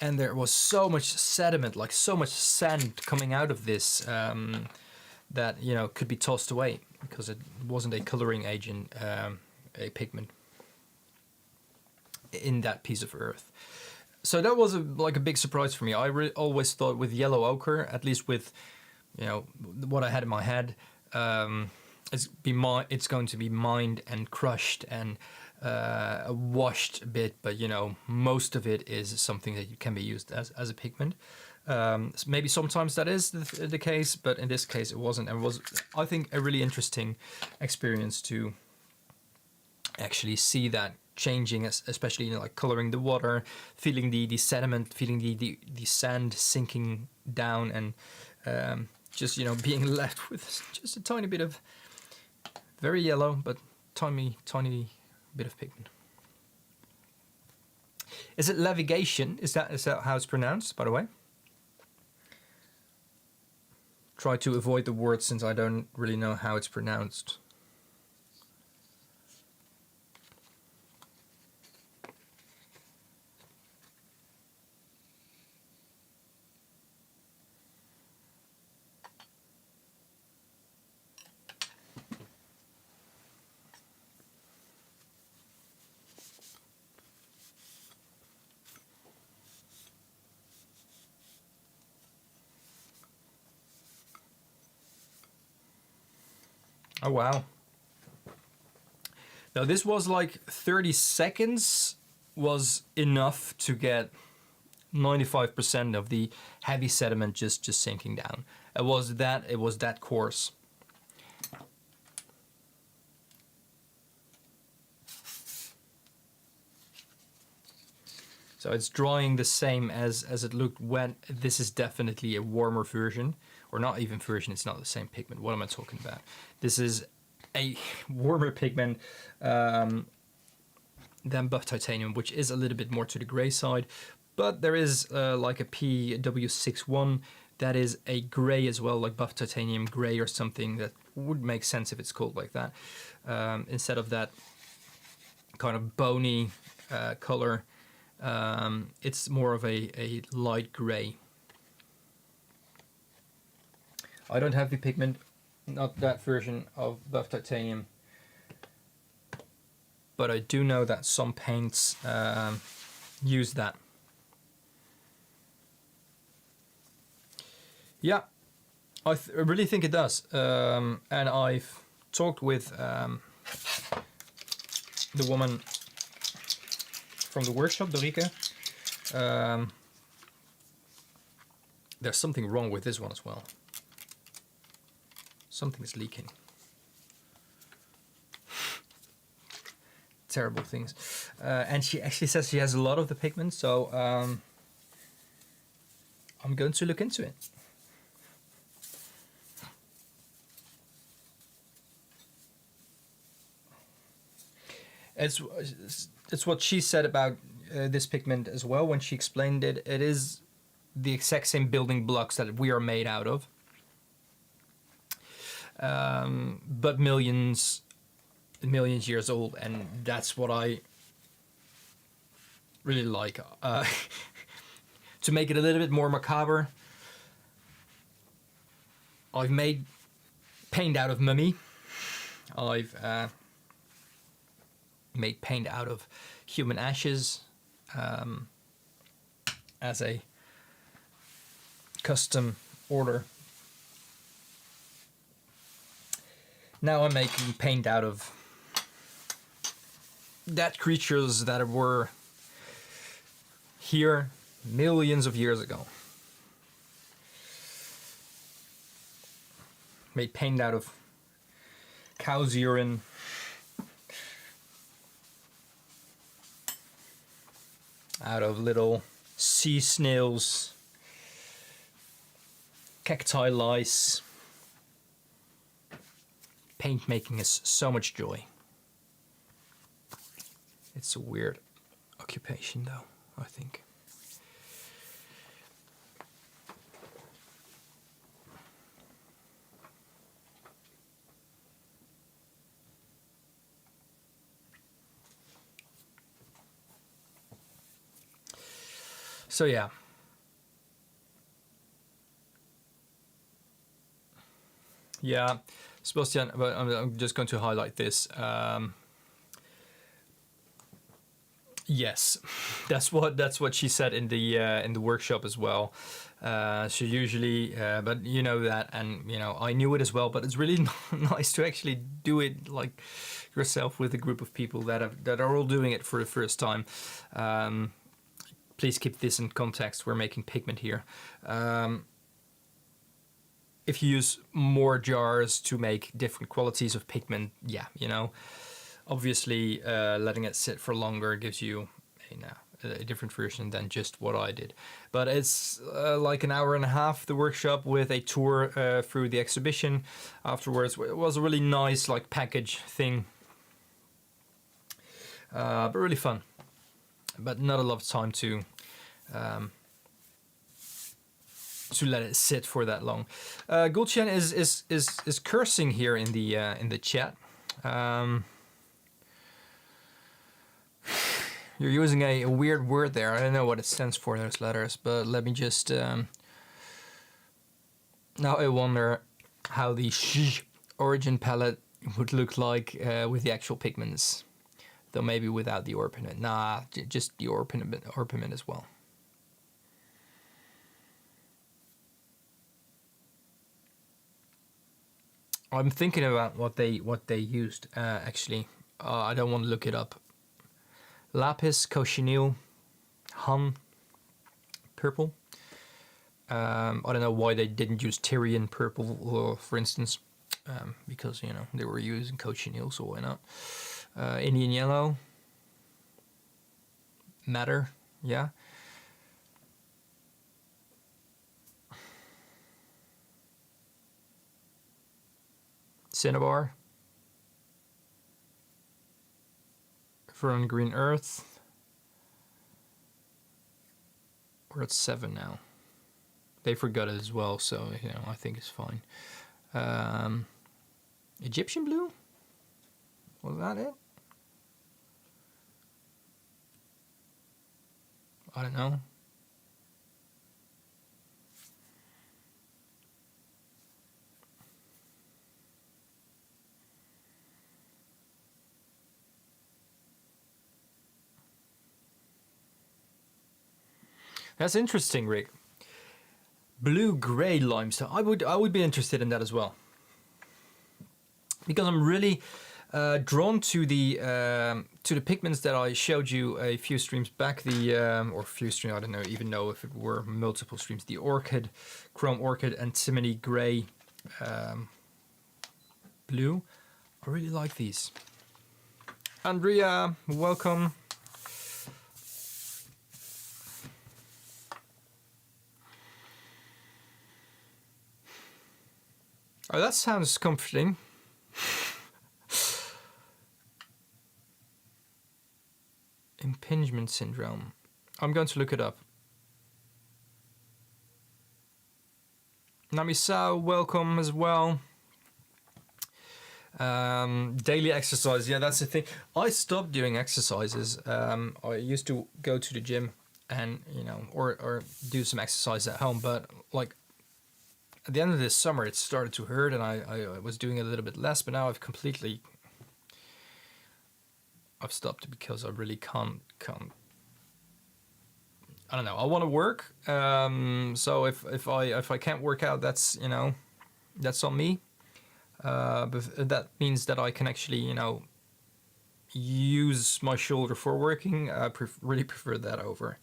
And there was so much sediment, like so much sand coming out of this, that, you know, could be tossed away because it wasn't a coloring agent, a pigment in that piece of earth. So that was like a big surprise for me. I always thought with yellow ochre, at least with, you know, what I had in my head, it's going to be mined and crushed and washed a bit, but, you know, most of it is something that can be used as a pigment. Maybe sometimes that is the case, but in this case it wasn't. And it was, I think, a really interesting experience to actually see that changing, especially, you know, like coloring the water, feeling the sediment, feeling the sand sinking down, and just, you know, being left with just a tiny bit of very yellow but tiny bit of pigment. Is it lavigation? Is that how it's pronounced, by the way? Try to avoid the word since I don't really know how it's pronounced. Oh, wow. Now this was like 30 seconds was enough to get 95% of the heavy sediment just sinking down. It was that coarse. So it's drying the same as it looked when. This is definitely a warmer version, or not even version, it's not the same pigment. What am I talking about? This is a warmer pigment than buff titanium, which is a little bit more to the gray side, but there is like a PW61 that is a gray as well, like buff titanium gray or something. That would make sense if it's called like that, instead of that kind of bony color. It's more of a light gray. I don't have the pigment, not that version of buff titanium, but I do know that some paints use that. Yeah, I really think it does. And I've talked with the woman from the workshop, Dorike. There's something wrong with this one as well. Something is leaking. Terrible things. And she actually says she has a lot of the pigment, so I'm going to look into it. It's what she said about this pigment as well when she explained it. It is the exact same building blocks that we are made out of, but millions years old, and that's what I really like. To make it a little bit more macabre, I've made paint out of mummy. I've made paint out of human ashes as a custom order. Now I'm making paint out of dead creatures that were here millions of years ago. Made paint out of cow's urine. Out of little sea snails. cacti lice. Paint making is so much joy. It's a weird occupation though, I think. So yeah. Yeah, Sebastian, but I'm just going to highlight this. Yes, that's what she said in the workshop as well. So usually, but you know that, and you know I knew it as well. But it's really nice to actually do it like yourself with a group of people that are all doing it for the first time. Please keep this in context. We're making pigment here. If you use more jars to make different qualities of pigment, yeah, you know, obviously letting it sit for longer gives you a different version than just what I did. But it's like an hour and a half, the workshop, with a tour through the exhibition afterwards. It was a really nice like package thing, but really fun. But not a lot of time to let it sit for that long. Gulchen is cursing here in the chat. You're using a weird word there. I don't know what it stands for, those letters, but let me just... now I wonder how the origin palette would look like with the actual pigments. Though maybe without the orpiment. Nah, just the orpiment as well. I'm thinking about what they used actually. I don't want to look it up. Lapis, cochineal, hun, purple. I don't know why they didn't use Tyrian purple, for instance, because you know they were using cochineal, so why not? Indian yellow, madder, yeah. Cinnabar. Fern green earth. We're at 7 now. They forgot it as well, so you know I think it's fine. Egyptian blue? Was that it? I don't know. That's interesting, Rick. Blue-gray limestone. I would be interested in that as well, because I'm really drawn to the pigments that I showed you a few streams back. Or few streams. I don't know even know if it were multiple streams. The orchid, chrome orchid, and antimony gray, blue. I really like these. Andrea, welcome. Oh, that sounds comforting. Impingement syndrome. I'm going to look it up. Namisao, welcome as well. Daily exercise, yeah, that's the thing. I stopped doing exercises. I used to go to the gym and, you know, or do some exercise at home, but like at the end of this summer it started to hurt, and I was doing a little bit less, but now I've stopped because I really can't I don't know, I want to work, so if I can't work out, that's, you know, that's on me. But that means that I can actually, you know, use my shoulder for working. I really prefer that over.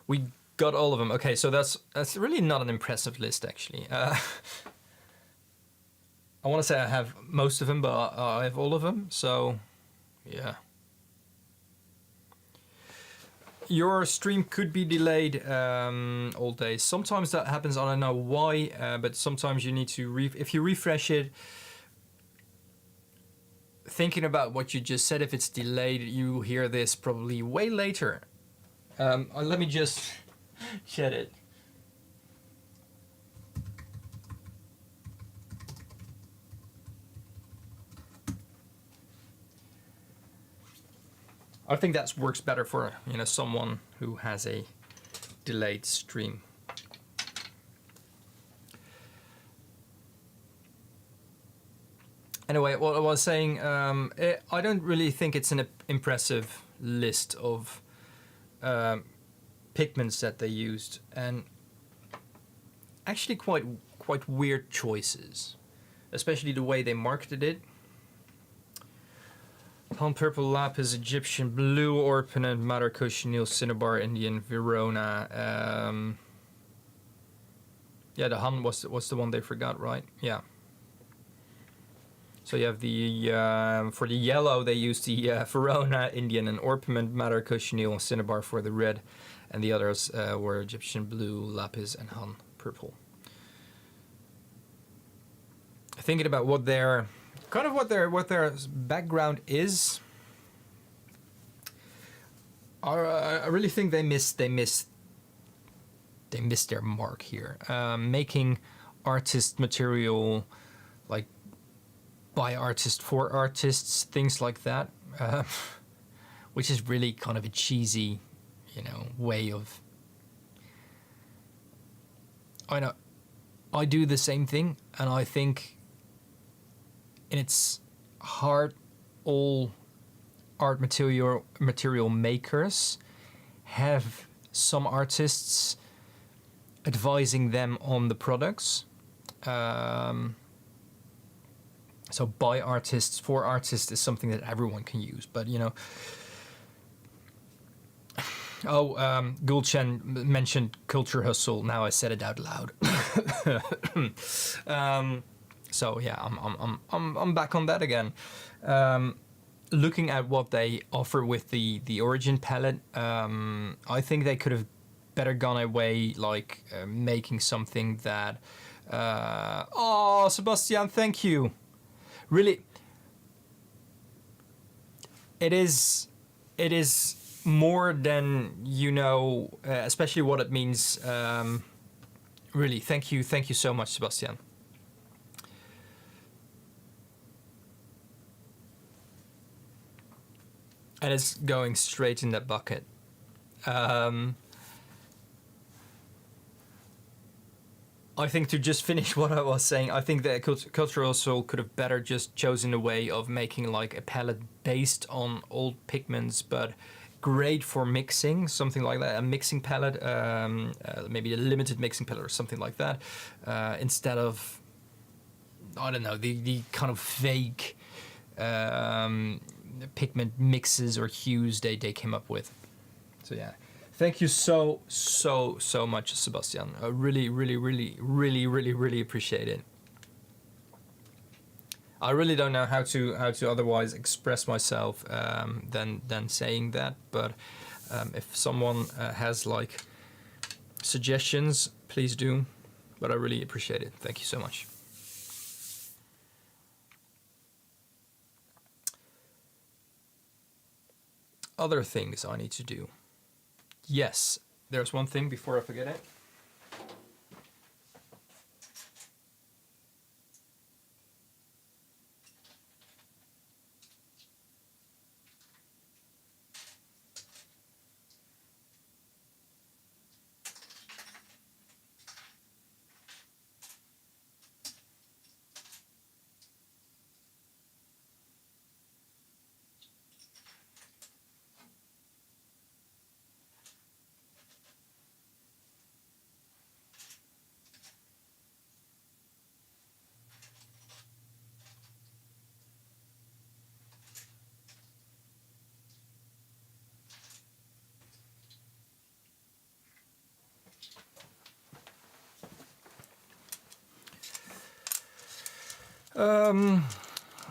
We got all of them. Okay, so that's really not an impressive list, actually. I want to say I have most of them, but I have all of them. So, yeah. your stream could be delayed all day. Sometimes that happens. I don't know why, but sometimes you need to if you refresh it. Thinking about what you just said, if it's delayed, you hear this probably way later. Let me just shed it. I think that works better for someone who has a delayed stream. Anyway, what I was saying, I don't really think it's an impressive list of pigments that they used, and actually quite weird choices, especially the way they marketed it. Palm purple, lapis, Egyptian blue, orpiment, madder, cochineal, cinnabar, Indian, Verona. Yeah, the Han was the one they forgot, right? Yeah. So you have the for the yellow they used the Verona, Indian, and orpiment, madder, cochineal, and cinnabar for the red, and the others were Egyptian blue, lapis, and Han purple. Thinking about what their background is, I really think they missed their mark here. Making artist material, like by artists for artists, things like that, which is really kind of a cheesy, way of. I know, I do the same thing, and I think. In its heart, all art material makers have some artists advising them on the products. So by artists for artists is something that everyone can use, but Gulchen mentioned culture hustle. Now I said it out loud. So yeah, I'm back on that again. Looking at what they offer with the origin palette, I think they could have better gone away, like making something that. Oh, Sebastian, thank you. Really, it is more than especially what it means. Really, thank you so much, Sebastian. And it's going straight in that bucket. I think to just finish what I was saying, I think that Cultural Soul could have better just chosen a way of making like a palette based on old pigments, but great for mixing, something like that, a mixing palette, maybe a limited mixing palette or something like that, instead of, I don't know, the kind of fake pigment mixes or hues they came up with. So yeah, thank you so much, Sebastian. I really appreciate it. I really don't know how to otherwise express myself than saying that, but if someone has like suggestions, please do. But I really appreciate it. Thank you so much. Other things I need to do. Yes, there's one thing before I forget it.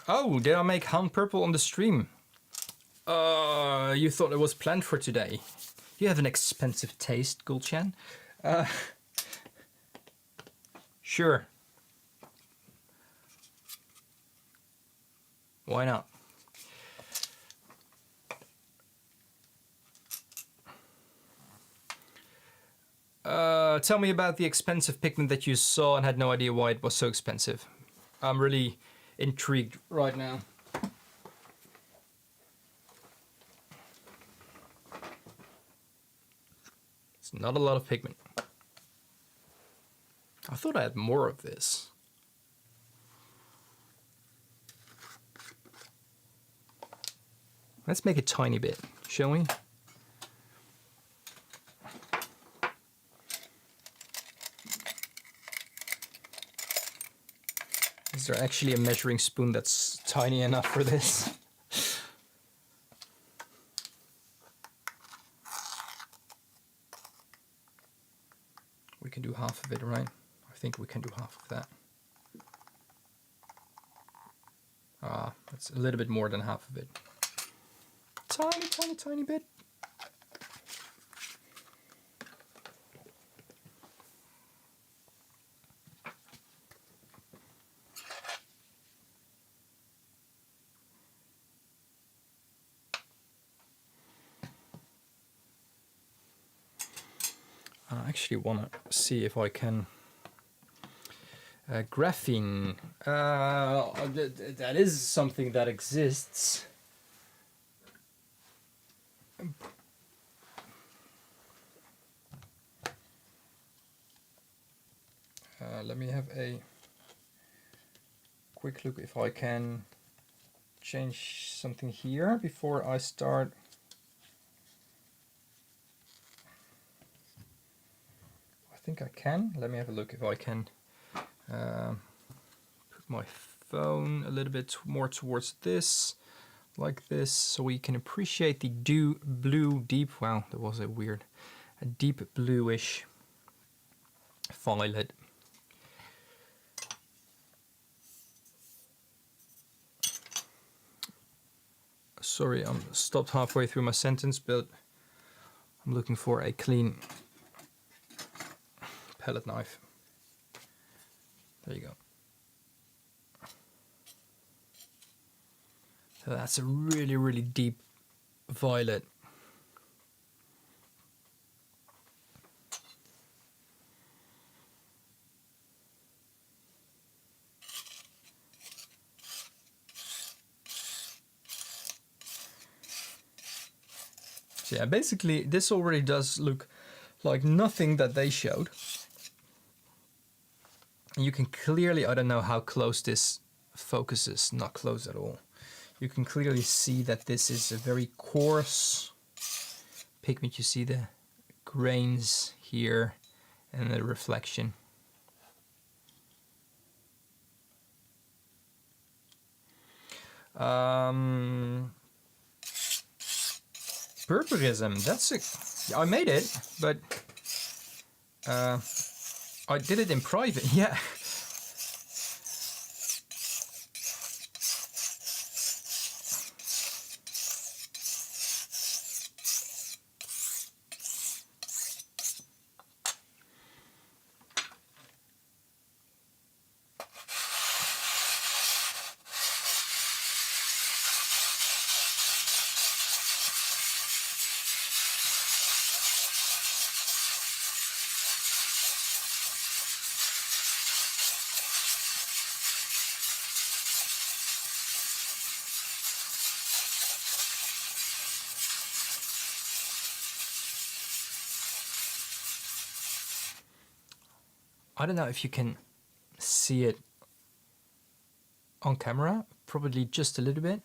Oh, did I make Han purple on the stream? You thought it was planned for today. You have an expensive taste, Gulchan. Sure. Why not? Tell me about the expensive pigment that you saw and had no idea why it was so expensive. I'm really intrigued right now. It's not a lot of pigment. I thought I had more of this. Let's make a tiny bit, shall we? Is there actually a measuring spoon that's tiny enough for this? We can do half of it, right? I think we can do half of that. Ah, that's a little bit more than half of it. Tiny, tiny, tiny bit. I actually want to see if I can... graphene. That is something that exists. Let me have a quick look if I can change something here before I start. I think I can. Let me have a look if I can put my phone a little bit more towards this, like this, so we can appreciate the blue deep, wow, that was a deep bluish violet. Sorry, I'm stopped halfway through my sentence, but I'm looking for a clean palette knife. There you go. So that's a really, really deep violet. So yeah, basically this already does look like nothing that they showed. You can clearly, I don't know how close this focuses, not close at all. You can clearly see that this is a very coarse pigment. You see the grains here and the reflection. Purpurism, that's a... I made it, but I did it in private, yeah. I don't know if you can see it on camera, probably just a little bit,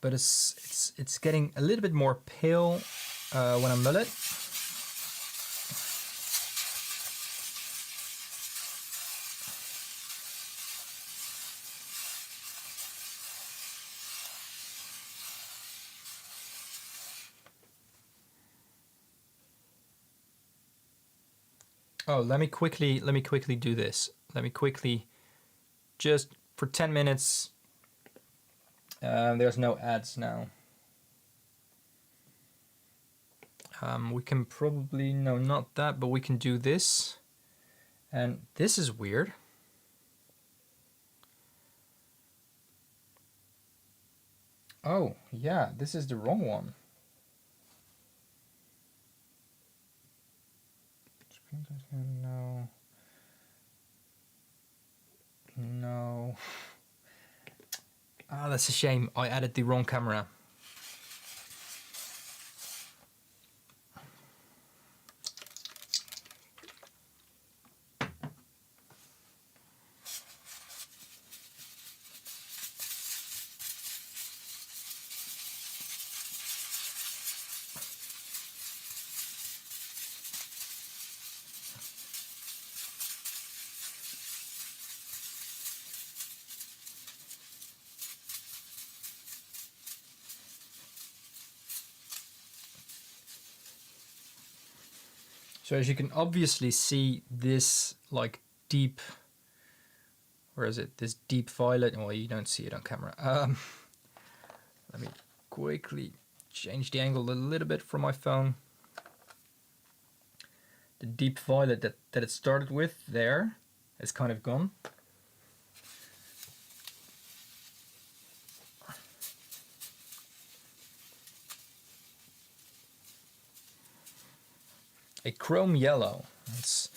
but it's getting a little bit more pale when I mull it. Oh, let me quickly do this. Let me quickly, just for 10 minutes. There's no ads now. We can probably, no, not that, but we can do this. And this is weird. Oh, yeah, this is the wrong one. No. No. Ah, that's a shame. I added the wrong camera. So as you can obviously see, this like deep, where is it? This deep violet. Well, you don't see it on camera. Let me quickly change the angle a little bit from my phone. The deep violet that it started with there is kind of gone. A chrome yellow. It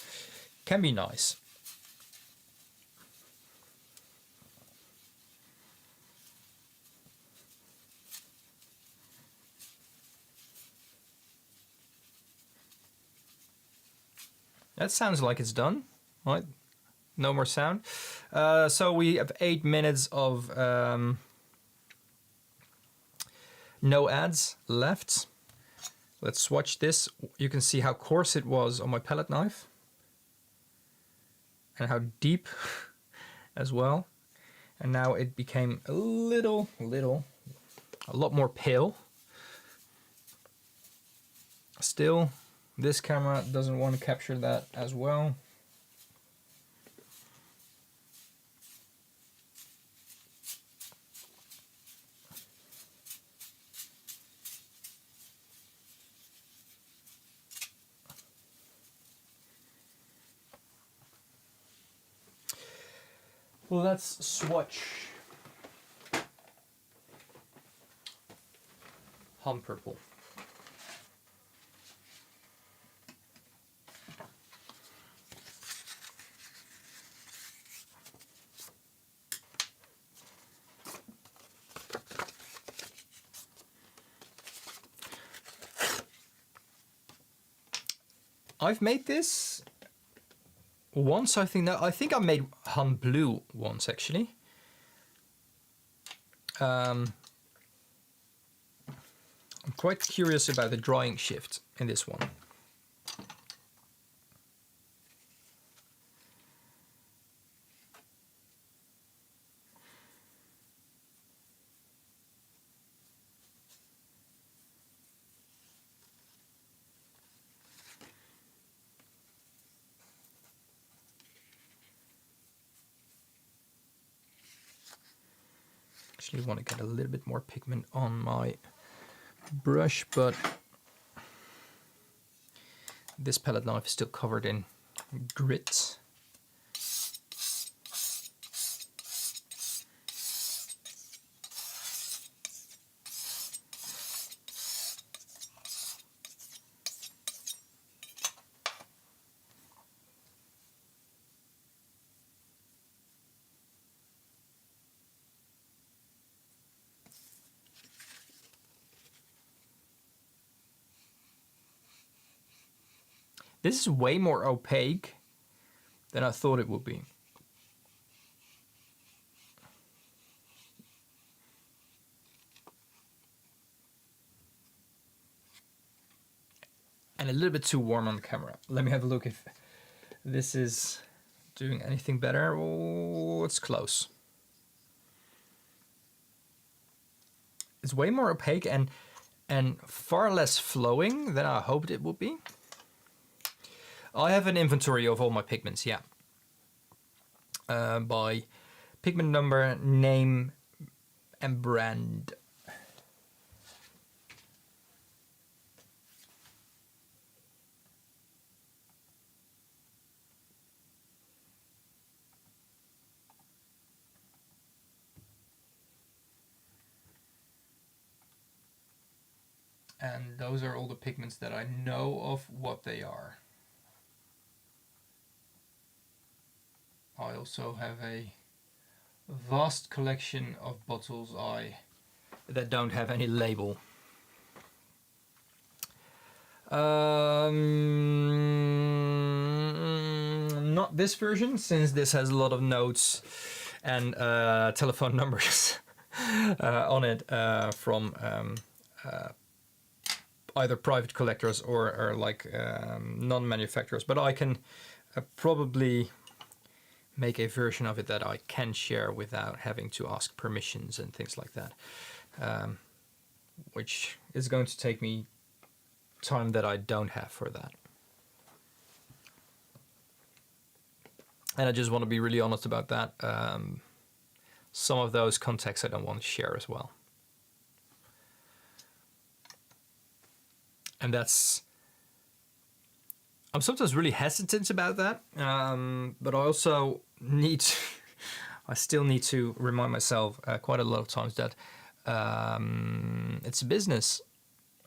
can be nice. That sounds like it's done, right? No more sound. So we have 8 minutes of no ads left. Let's swatch this. You can see how coarse it was on my palette knife. And how deep as well. And now it became a lot more pale. Still, this camera doesn't want to capture that as well. Well, let's swatch Hum Purple. I've made this once, I think. I think I made Hum Blue once, actually. I'm quite curious about the drying shift in this one. Actually want to get a little bit more pigment on my brush, but this palette knife is still covered in grit. This is way more opaque than I thought it would be. And a little bit too warm on the camera. Let me have a look if this is doing anything better. Oh, it's close. It's way more opaque and far less flowing than I hoped it would be. I have an inventory of all my pigments, yeah. By pigment number, name, and brand. And those are all the pigments that I know of what they are. I also have a vast collection of bottles that don't have any label. Not this version, since this has a lot of notes and telephone numbers on it from either private collectors or like non-manufacturers. But I can probably make a version of it that I can share without having to ask permissions and things like that, which is going to take me time that I don't have for that. And I just want to be really honest about that. Some of those contexts I don't want to share as well. And I'm sometimes really hesitant about that, but I also I still need to remind myself quite a lot of times that it's a business,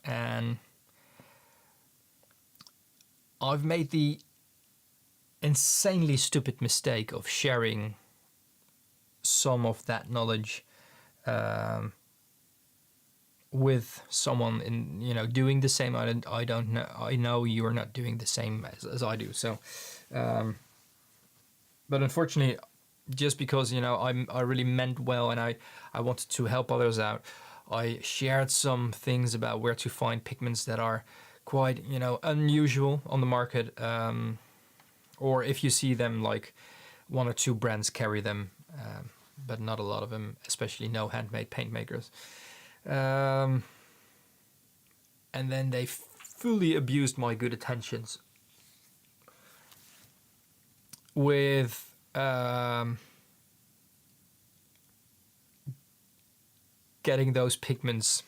and I've made the insanely stupid mistake of sharing some of that knowledge with someone doing the same. I don't know. I know you're not doing the same as I do. So, but unfortunately, just because I really meant well and I wanted to help others out, I shared some things about where to find pigments that are quite unusual on the market, or if you see them, like 1 or 2 brands carry them, but not a lot of them, especially no handmade paint makers. And then they fully abused my good intentions with getting those pigments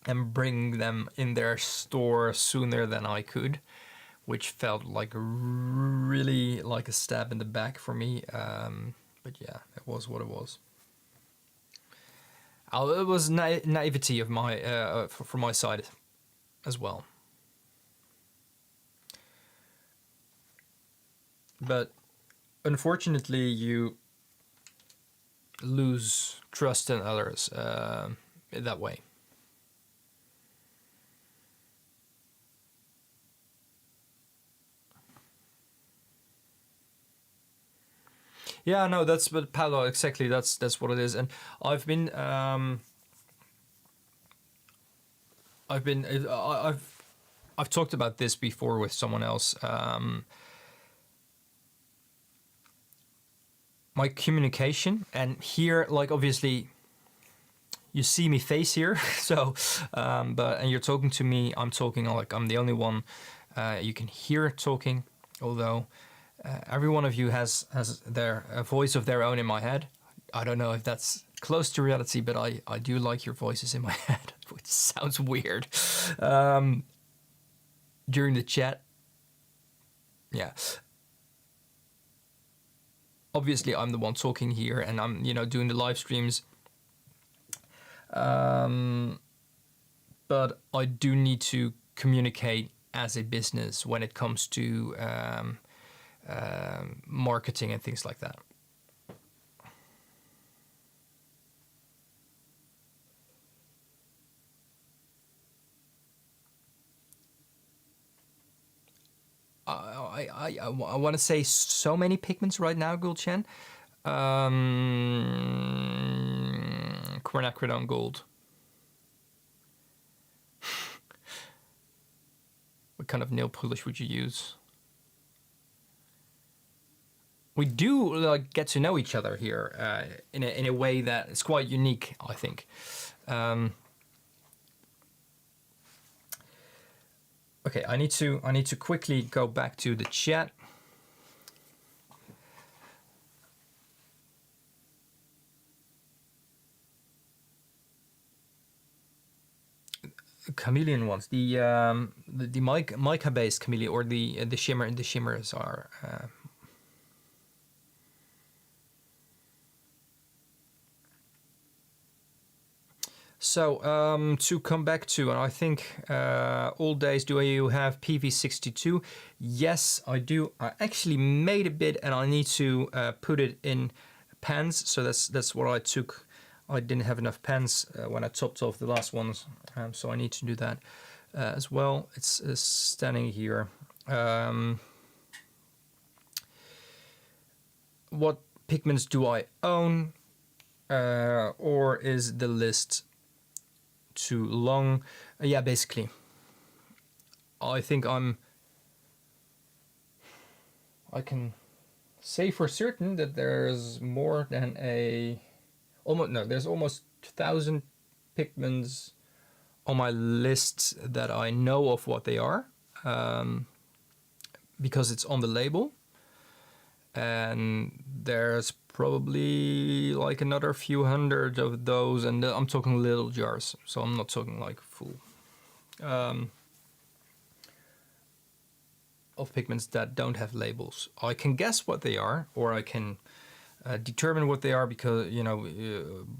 and bringing them in their store sooner than I could, which felt like really like a stab in the back for me. But yeah, it was what it was. It was naivety of my from my side as well. But unfortunately, you lose trust in others that way. Yeah, no, that's but Paolo, exactly. That's what it is, and I've been I've talked about this before with someone else. My communication, and here, like, obviously, you see me face here, so and you're talking to me. I'm talking like I'm the only one you can hear talking, although. Every one of you has a voice of their own in my head. I don't know if that's close to reality, but I do like your voices in my head, which sounds weird. During the chat, yeah. Obviously, I'm the one talking here, and I'm doing the live streams. But I do need to communicate as a business when it comes to marketing and things like that. I want to say so many pigments right now, Gulchen. Quinacridone gold. What kind of nail polish would you use? We do get to know each other here in a way that is quite unique, I think. Okay, I need to quickly go back to the chat. Chameleon ones, the mica based chameleon, or the shimmers are. So to come back to, and I think all days, do you have PV62? Yes, I do. I actually made a bit, and I need to put it in pans. So that's what I took. I didn't have enough pans when I topped off the last ones, so I need to do that as well. It's standing here. What pigments do I own, or is the list too long? Yeah, basically. I think I can say for certain that there's more than there's almost 1,000 pigments on my list that I know of what they are, because it's on the label. And there's probably like another few hundred of those, and I'm talking little jars, so I'm not talking like full of pigments that don't have labels. I can guess what they are, or I can determine what they are, because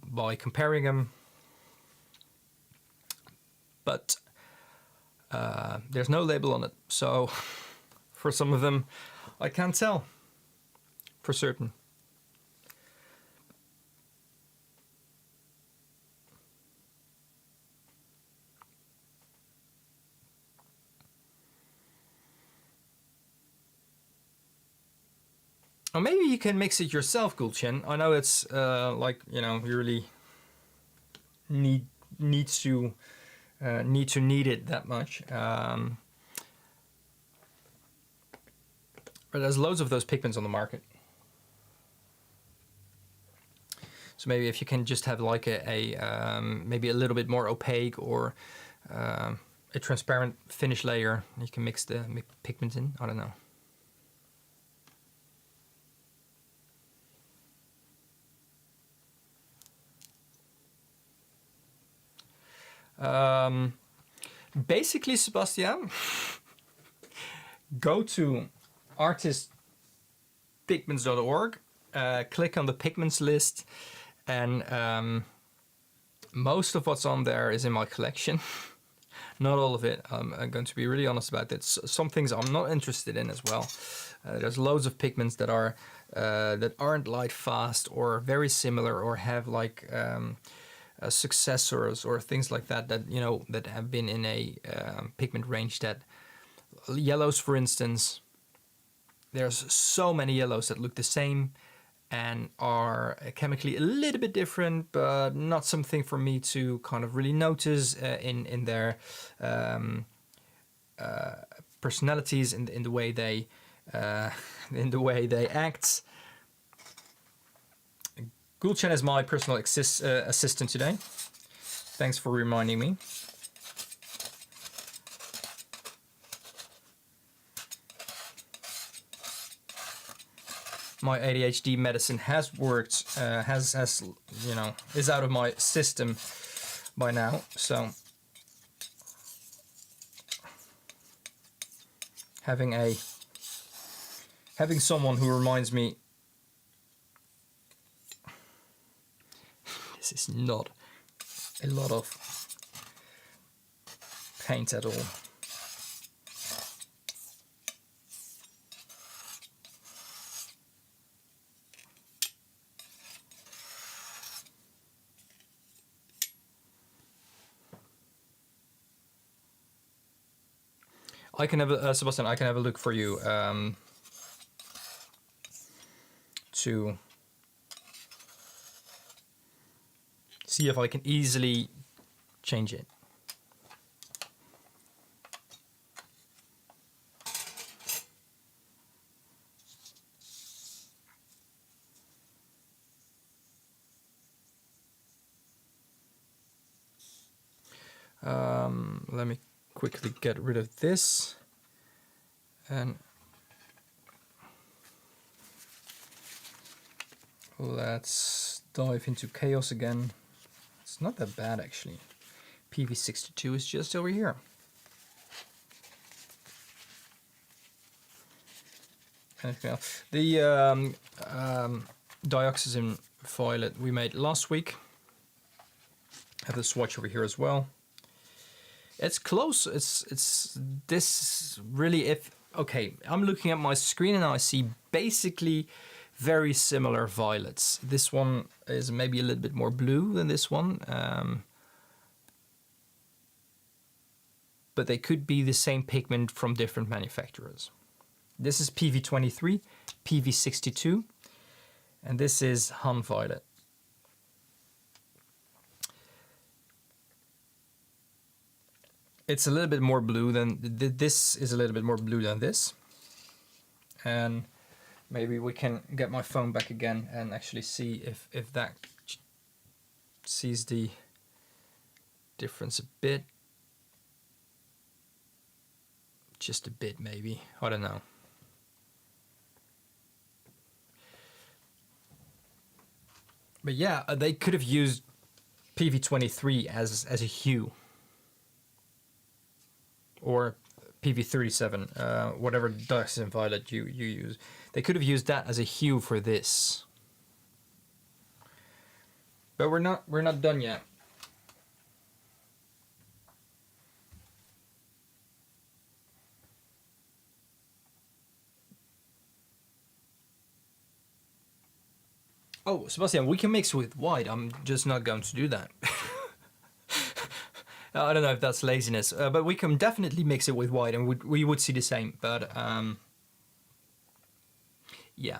by comparing them, but there's no label on it, so for some of them I can't tell for certain. Or maybe you can mix it yourself, Gulchen. I know it's you really need to knead it that much. But there's loads of those pigments on the market. So maybe if you can just have like maybe a little bit more opaque, or a transparent finish layer, you can mix the pigments in. I don't know. Basically, Sebastian, go to artistpigments.org, click on the pigments list, and most of what's on there is in my collection. Not all of it. I'm going to be really honest about that. Some things I'm not interested in as well. There's loads of pigments that aren't light fast, or very similar, or have like successors or things like that that have been in a pigment range. That yellows, for instance, there's so many yellows that look the same and are chemically a little bit different, but not something for me to kind of really notice in their personalities, in the way they act. Gulchen is my personal assistant today. Thanks for reminding me. My ADHD medicine has worked, is out of my system by now. So having someone who reminds me, this is not a lot of paint at all. I can have Sebastian. I can have a look for you to see if I can easily change it. Let me quickly get rid of this, and let's dive into chaos again. It's not that bad actually. PV62 is just over here. Anything else? The dioxazine violet we made last week. I have the swatch over here as well. It's close. It's this really, if okay, I'm looking at my screen and I see basically very similar violets. This one is maybe a little bit more blue than this one. But they could be the same pigment from different manufacturers. This is PV23, PV62, and this is Han Violet. It's a little bit more blue than this is a little bit more blue than this. And maybe we can get my phone back again and actually see if that sees the difference a bit. Just a bit, maybe. I don't know. But yeah, they could have used PV23 as a hue. Or PV37, whatever Dioxazine Violet you use. They could have used that as a hue for this. But we're not done yet. Oh, Sebastian, we can mix with white. I'm just not going to do that. I don't know if that's laziness, but we can definitely mix it with white, and we would see the same. But yeah,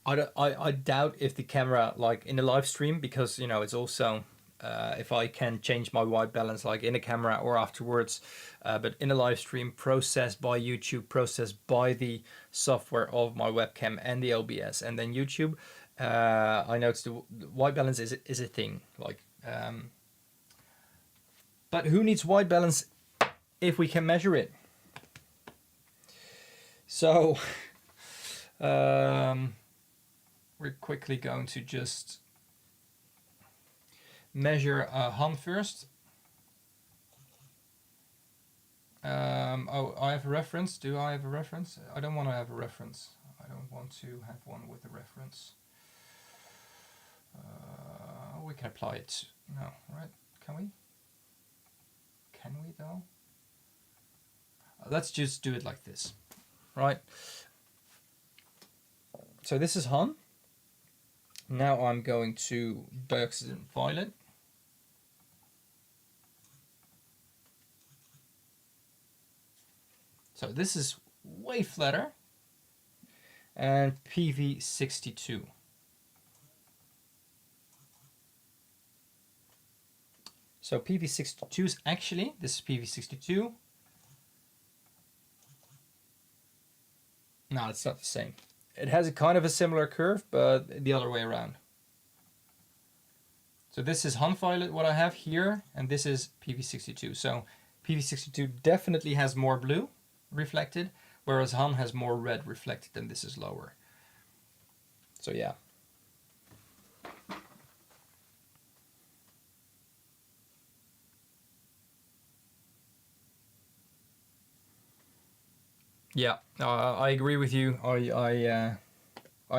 I doubt if the camera, like in the live stream, because you know it's also if I can change my white balance like in a camera or afterwards, but in a live stream processed by YouTube, processed by the software of my webcam and the OBS, and then YouTube. I noticed the white balance is a thing, like, but who needs white balance if we can measure it? So we're quickly going to just measure Han first. Oh, I have a reference. Do I have a reference? I don't want to have a reference. I don't want to have one with a reference. We can apply it. No, right? Can we? Can we though? Let's just do it like this, right? So this is Han. Now I'm going to Dioxazine Violet. So this is way flatter. And PV62. So PV62 is actually, this is PV62. No, it's not the same. It has a kind of a similar curve, but the other way around. So this is Han Violet, what I have here, and this is PV62. So PV62 definitely has more blue reflected, whereas Han has more red reflected, and this is lower. So yeah. Yeah, I agree with you. I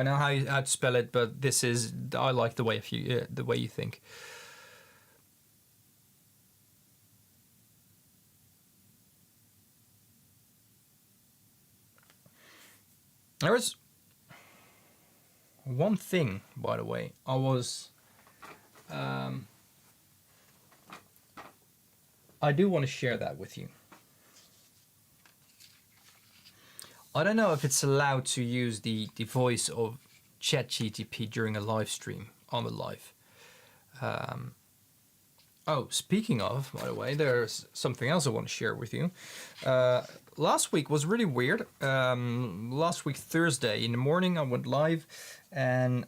know how to spell it, but this is, I like the way you think. There was one thing, by the way. I was I do want to share that with you. I don't know if it's allowed to use the voice of ChatGPT during a live stream, on the live. Oh, speaking of, by the way, there's something else I want to share with you. Last week was really weird. Last week, Thursday in the morning, I went live, and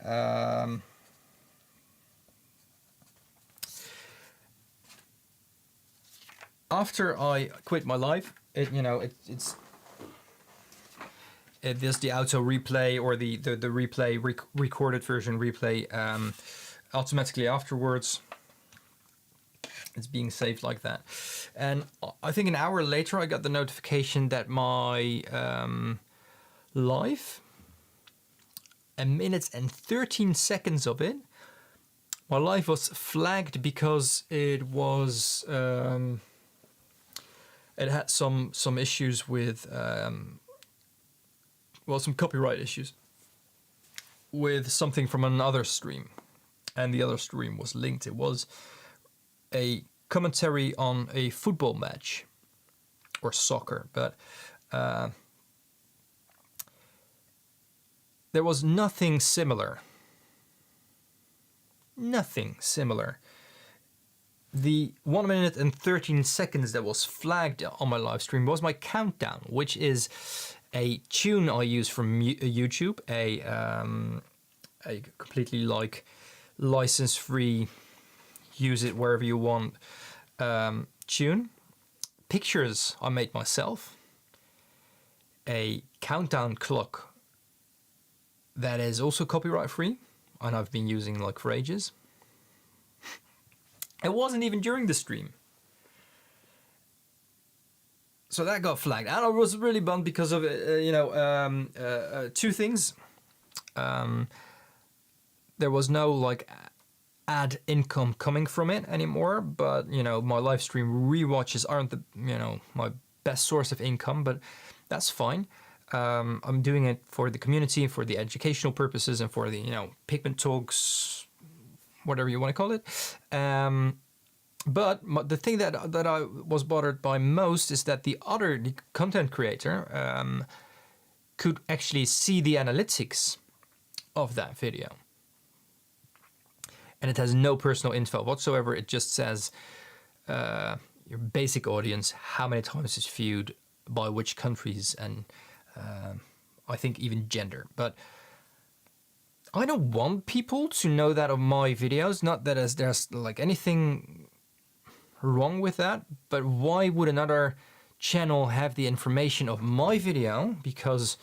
after I quit my live, there's the auto replay or the replay recorded version replay automatically afterwards. It's being saved like that, and I think an hour later I got the notification that my live, a minute and 13 seconds of it, My live was flagged because it was it had some issues with well, some copyright issues with something from another stream, and the other stream was linked. It was a commentary on a football match or soccer, but there was nothing similar. Nothing similar. The 1 minute and 13 seconds that was flagged on my live stream was my countdown, which is a tune I use from YouTube, a completely like license-free, use it wherever you want tune. Pictures I made myself. A countdown clock that is also copyright-free, and I've been using like for ages. It wasn't even during the stream. So that got flagged. And I was really bummed because of, two things. There was no like ad income coming from it anymore, but my live stream rewatches aren't my best source of income, but that's fine. I'm doing it for the community, for the educational purposes, and for the Pigment talks, whatever you want to call it. But the thing that I was bothered by most is that the content creator could actually see the analytics of that video. And it has no personal info whatsoever. It just says your basic audience, how many times it's viewed, by which countries, and I think even gender. But I don't want people to know that of my videos. Not that there's like anything wrong with that, but why would another channel have the information of my video? Because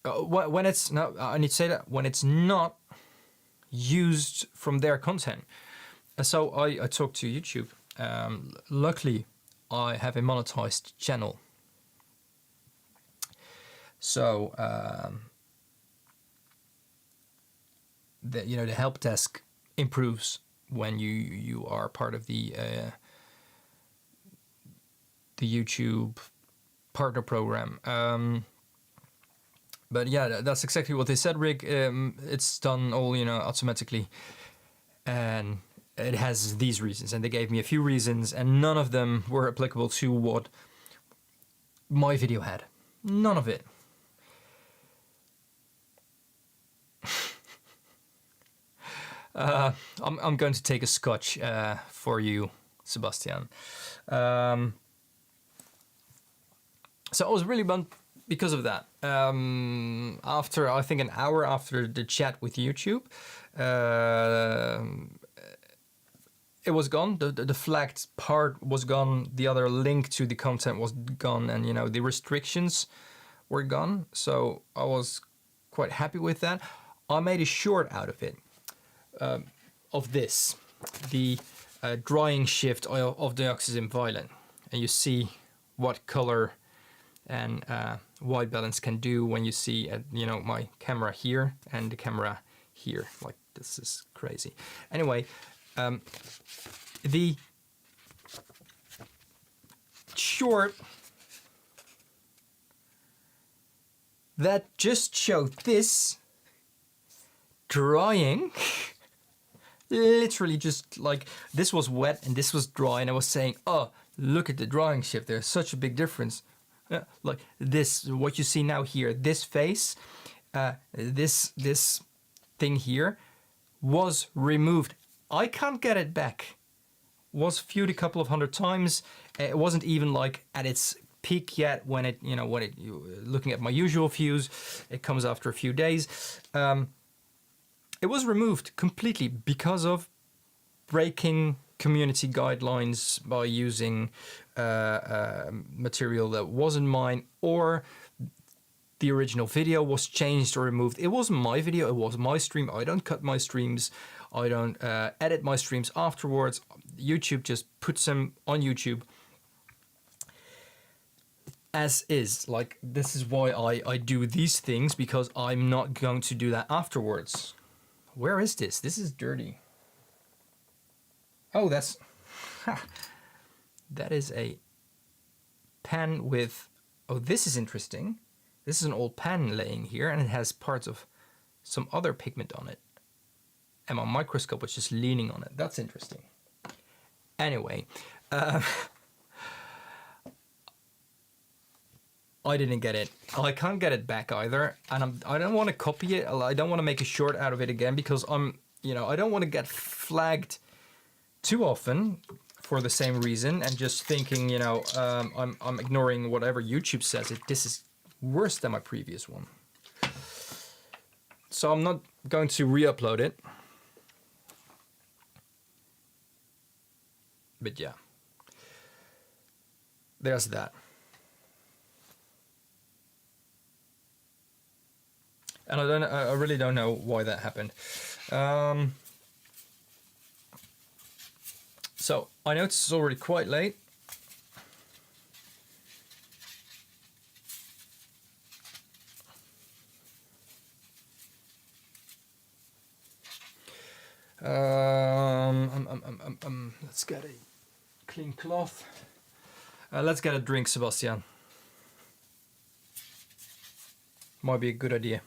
when it's not, I need to say that when it's not used from their content. So I talked to YouTube. Luckily, I have a monetized channel. So the help desk improves when you are part of the YouTube partner program. But yeah, that's exactly what they said, Rick. It's done all automatically, and it has these reasons. And they gave me a few reasons, and none of them were applicable to what my video had. None of it. I'm going to take a scotch for you, Sebastian. So I was really bummed because of that. After, I think, an hour after the chat with YouTube, it was gone. The flagged part was gone. The other link to the content was gone, and the restrictions were gone. So I was quite happy with that. I made a short out of it. Of this, the drying shift of dioxazine violet, and you see what color and white balance can do when you see my camera here and the camera here. Like, this is crazy. Anyway, the short that just showed this drying. Literally just like this was wet and this was dry, and I was saying, oh, look at the drying shift, there's such a big difference. Like this, what you see now here, this face, this thing here was removed. I can't get it back. Was viewed a couple of hundred times. It wasn't even like at its peak yet when it, looking at my usual views, it comes after a few days. It was removed completely because of breaking community guidelines by using material that wasn't mine, or the original video was changed or removed. It wasn't my video, it was my stream. I don't cut my streams. I don't edit my streams afterwards. YouTube just puts them on YouTube as is. Like, this is why I do these things, because I'm not going to do that afterwards. Where is this? This is dirty. Oh, that's... that is a pen with... Oh, this is interesting. This is an old pen laying here, and it has parts of some other pigment on it. And my microscope was just leaning on it. That's interesting. Anyway, I didn't get it. I can't get it back either, and I don't want to copy it. I don't want to make a short out of it again because I don't want to get flagged too often for the same reason and just thinking, I'm ignoring whatever YouTube says. This is worse than my previous one. So I'm not going to re-upload it. But yeah, there's that. And I really don't know why that happened. So I know it's already quite late. Let's get a clean cloth. Let's get a drink, Sebastian. Might be a good idea.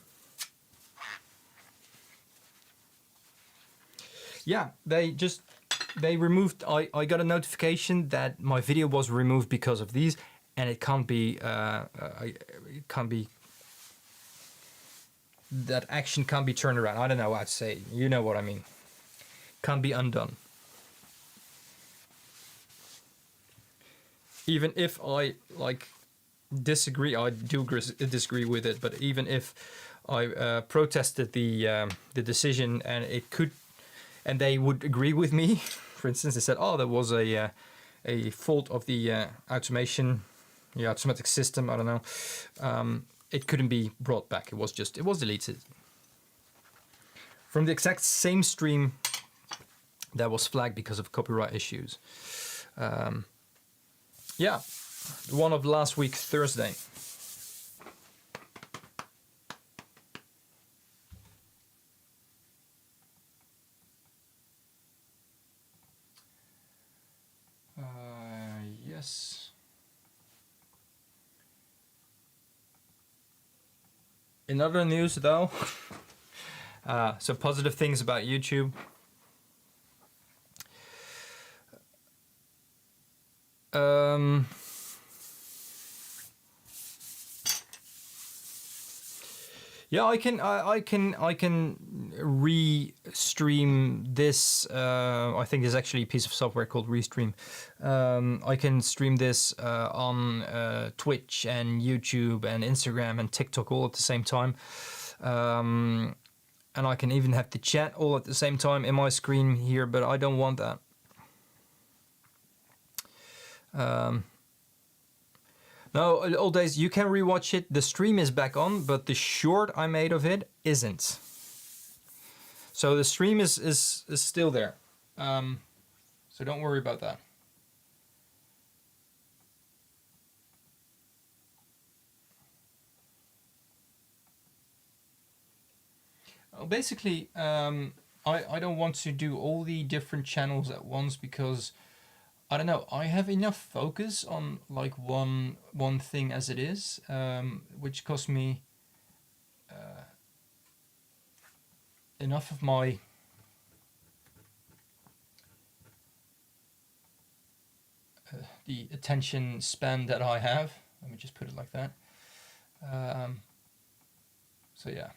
Yeah, they removed. I got a notification that my video was removed because of these, and it can't be. It can't be. That action can't be turned around. I don't know how to say. You know what I mean. Can't be undone. Even if I disagree, I do disagree with it. But even if I protested the decision, and it could, and they would agree with me. For instance, they said, "Oh, there was a fault of the automatic system." I don't know. It couldn't be brought back. It was deleted from the exact same stream that was flagged because of copyright issues. Yeah, the one of last week, Thursday. Yes. In other news, though, some positive things about YouTube. Yeah, I can re-stream this. I think there's actually a piece of software called Restream. I can stream this on Twitch and YouTube and Instagram and TikTok all at the same time. And I can even have the chat all at the same time in my screen here, but I don't want that. No, old days, you can rewatch it. The stream is back on, but the short I made of it isn't. So the stream is still there. So don't worry about that. Basically, I don't want to do all the different channels at once because I don't know. I have enough focus on like one thing as it is, which costs me enough of my the attention span that I have. Let me just put it like that. So yeah.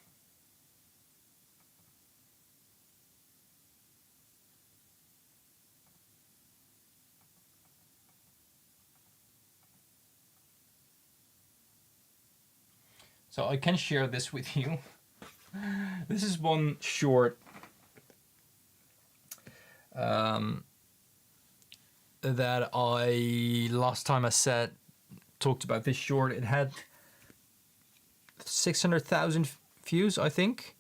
So I can share this with you. This is one short that last time I talked about this short, it had 600,000 views, I think.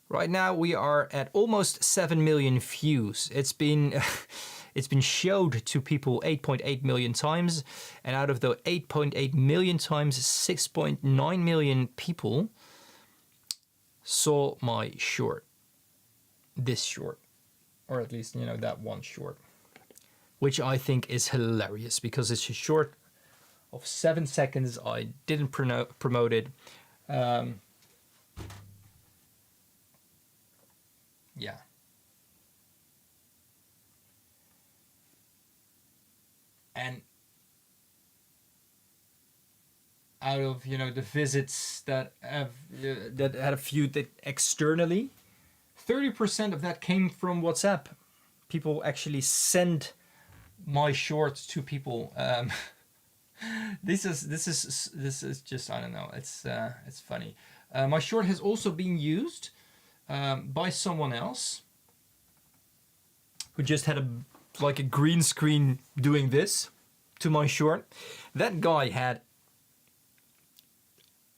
Right now we are at almost 7 million views. It's been it's been showed to people 8.8 million times, and out of the 8.8 million times, 6.9 million people saw my short. this short, or at least, you know, that one short, which I think is hilarious because it's a short of 7 seconds. I didn't promote it. Yeah. And out of, you know, the visits that have that had a few that externally, 30% of that came from WhatsApp. People actually send my short to people. This is just, I don't know. It's funny. My short has also been used by someone else who just had a green screen doing this to my short. That guy had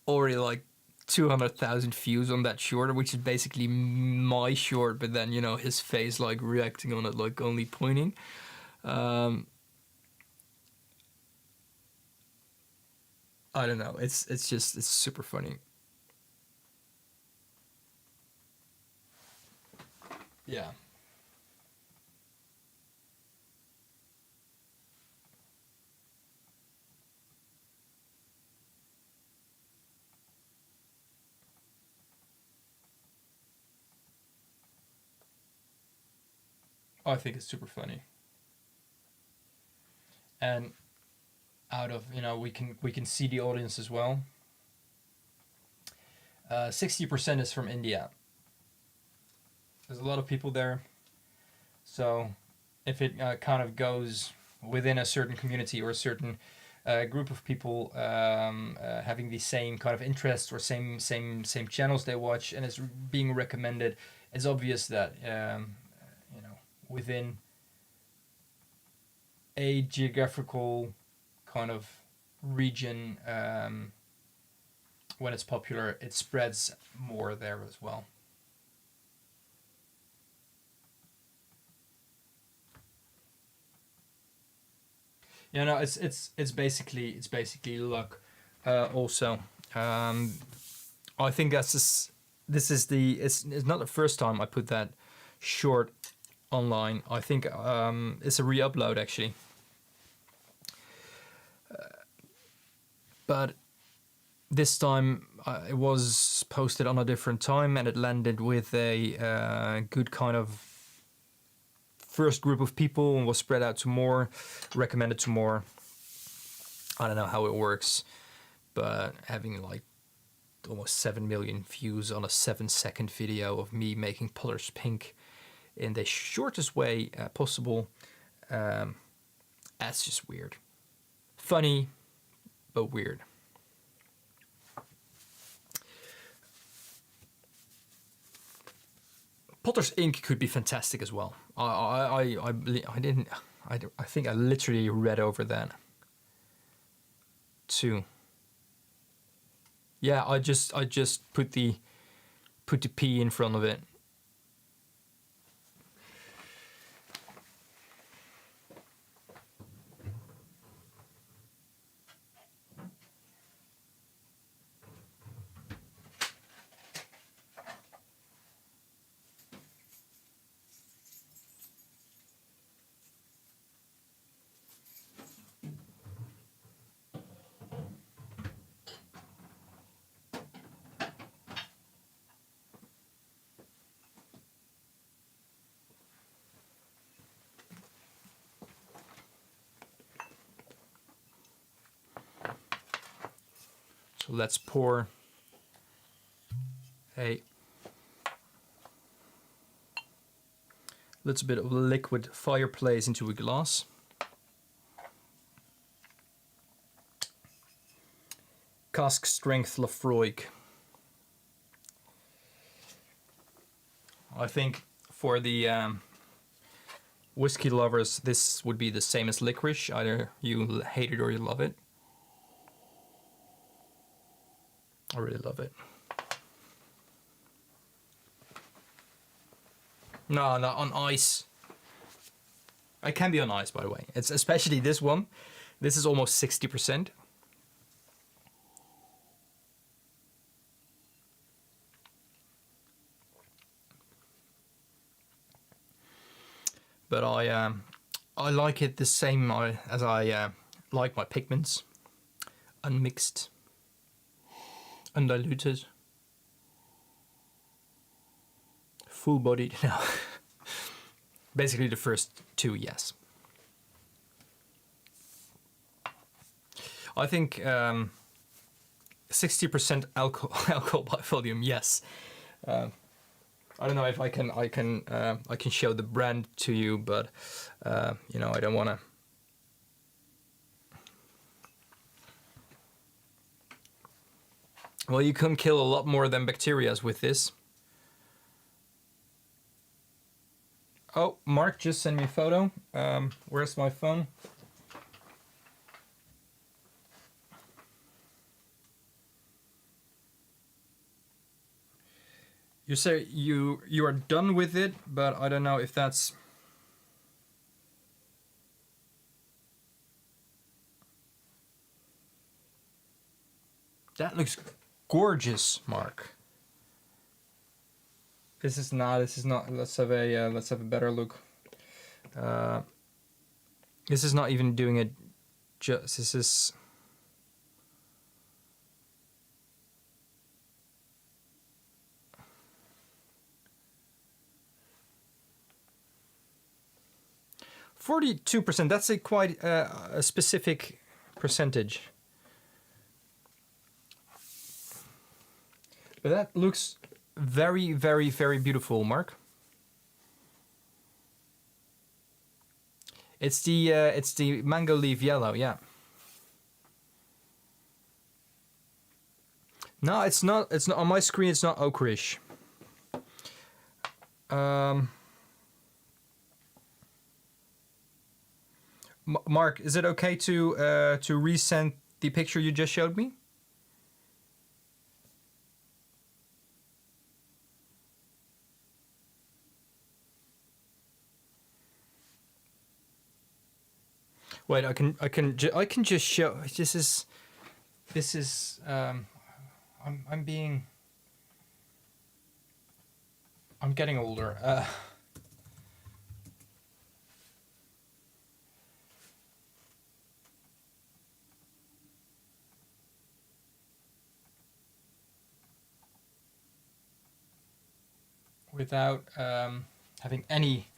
already like 200,000 views on that short, which is basically my short, but then, you know, his face like reacting on it, like only pointing. I don't know. It's super funny. Yeah. I think it's super funny. And out of, you know, we can see the audience as well. 60% is from India. There's a lot of people there. So if it kind of goes within a certain community or a certain group of people having the same kind of interests or same channels they watch, and it's being recommended, it's obvious that you know, within a geographical kind of region, when it's popular, it spreads more there as well. Yeah, no, it's basically luck. Also, I think this is it's not the first time I put that short online. I think it's a re-upload actually, but this time it was posted on a different time and it landed with a good kind of first group of people and was spread out to more, recommended to more. I don't know how it works, but having like almost 7 million views on a 7-second video of me making pullers pink in the shortest way possible, that's just weird. Funny, but weird. Potter's ink could be fantastic as well. I think I literally read over that too. Yeah, I just put the P in front of it. So let's pour a little bit of liquid fireplace into a glass. Cask strength Lafroig. I think for the whiskey lovers, this would be the same as licorice. Either you hate it or you love it. I really love it. No, not on ice. It can be on ice, by the way. It's especially this one. This is almost 60%. but I like it the same as I like my pigments, unmixed, undiluted, full-bodied. No, basically the first two, yes. I think 60% alcohol by volume, yes. I don't know if I can show the brand to you, but you know, I don't want to. Well, you can kill a lot more than bacteria with this. Oh, Mark just sent me a photo. Where's my phone? You say you are done with it, but I don't know if that's. That looks gorgeous, Mark. This is not. Let's have a better look. This is not even doing it. This is. %. That's a quite a specific percentage. But that looks very, very, very beautiful, Mark. It's the mango leaf yellow, yeah. No, it's not. It's not on my screen. It's not ochreish. Mark, is it okay to resend the picture you just showed me? Wait, I can just show. This is I'm getting older. Without having any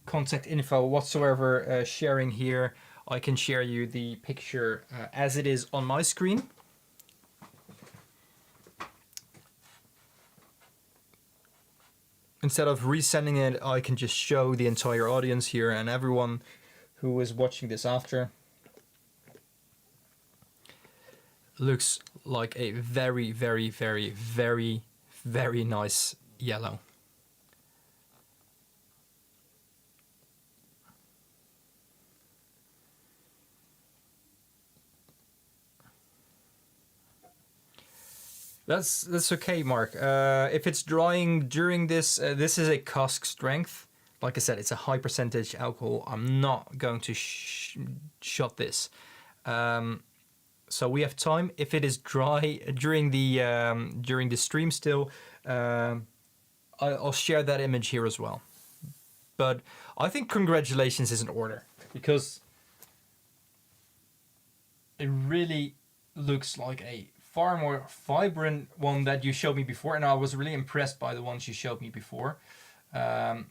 contact info whatsoever sharing here, I can share you the picture as it is on my screen. Instead of resending it, I can just show the entire audience here and everyone who is watching this after. Looks like a very, very, very, very, very nice yellow. That's okay, Mark. If it's drying during this, this is a cask strength. Like I said, it's a high percentage alcohol. I'm not going to shot this. So we have time. If it is dry during the stream still, I'll share that image here as well. But I think congratulations is in order because it really looks like a far more vibrant one that you showed me before, and I was really impressed by the ones you showed me before. Just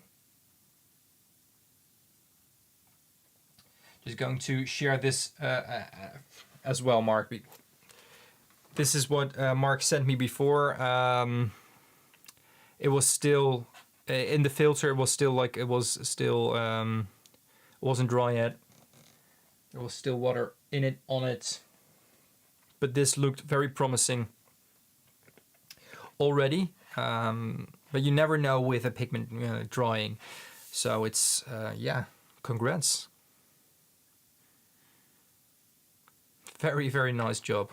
going to share this as well, Mark. This is what Mark sent me before. It was still in the filter. It was still like it wasn't dry yet. There was still water in it on it. But this looked very promising already. But you never know with a pigment drying. So it's, yeah, congrats. Very, very nice job.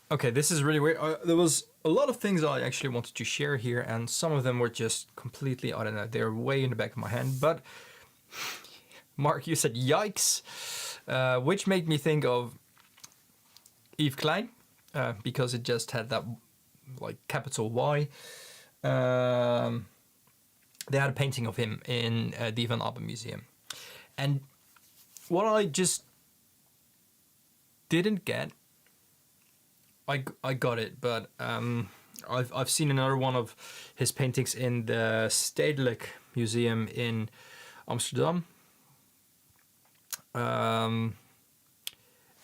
Okay, this is really weird. There was a lot of things I actually wanted to share here, and some of them were just completely, I don't know, they're way in the back of my hand. But Mark, you said yikes, which made me think of Yves Klein, because it just had that like capital Y. They had a painting of him in the Van Abbe Museum. And what I just didn't get, I got it, but I've seen another one of his paintings in the Stedelijk Museum in Amsterdam. And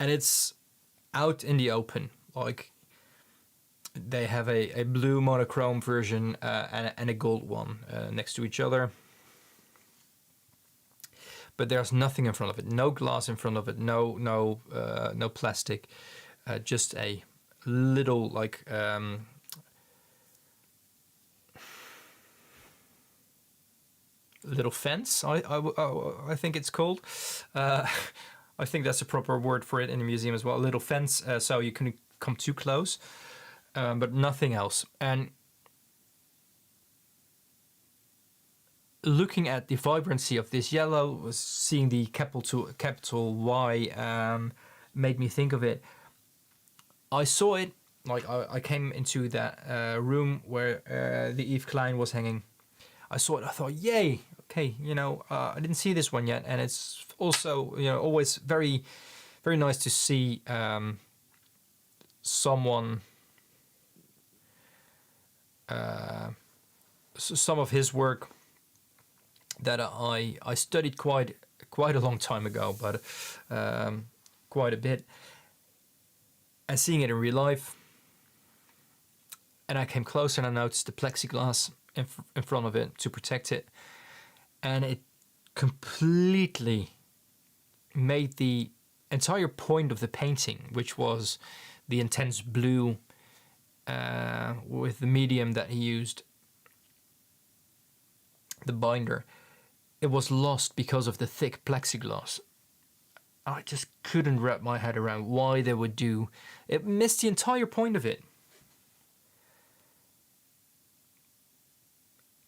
it's out in the open. Like, they have a blue monochrome version and a gold one next to each other. But there's nothing in front of it. No glass in front of it. No plastic. Just a little like little fence. I think it's called. I think that's a proper word for it in the museum as well. A little fence, so you can come too close, but nothing else. And looking at the vibrancy of this yellow, seeing the capital Y, made me think of it. I saw it, like I came into that room where the Yves Klein was hanging. I saw it, I thought, yay, okay, I didn't see this one yet. And it's also, always very, very nice to see someone, some of his work that I studied quite a long time ago, but quite a bit. And seeing it in real life, and I came closer and I noticed the plexiglass in front of it to protect it, and it completely made the entire point of the painting, which was the intense blue with the medium that he used, the binder. It was lost because of the thick plexiglass. I just couldn't wrap my head around why they would do it. Missed the entire point of it.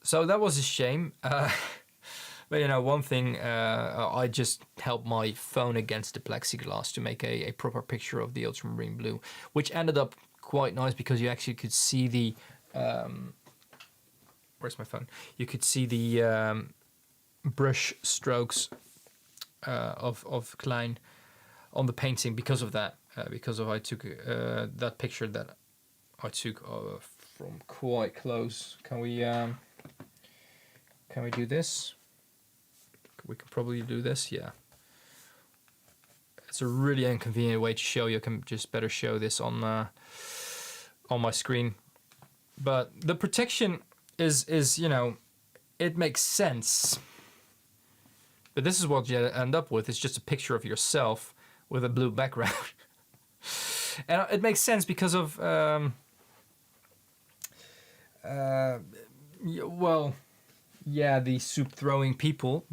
So that was a shame. But one thing, I just held my phone against the plexiglass to make a proper picture of the ultramarine blue, which ended up quite nice because you actually could see the where's my phone? You could see the brush strokes of Klein on the painting because of that. I took that picture that I took from quite close. Can we do this? We can probably do this. Yeah. It's a really inconvenient way to show you. I can just better show this on my screen. But the protection is it makes sense. But this is what you end up with. It's just a picture of yourself with a blue background. And it makes sense because of, the soup throwing people,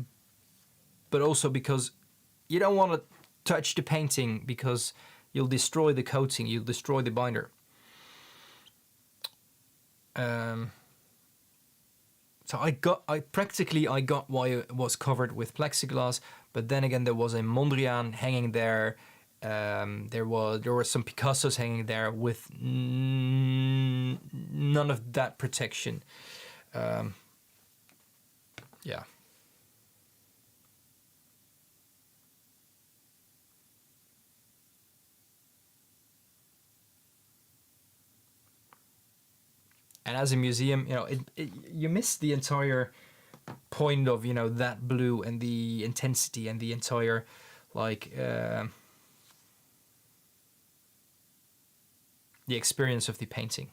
but also because you don't want to touch the painting because you'll destroy the coating, you'll destroy the binder. So I got why it was covered with plexiglass, but then again there was a Mondrian hanging there. There were some Picassos hanging there with none of that protection. Yeah. And as a museum, you miss the entire point of that blue and the intensity and the entire the experience of the painting.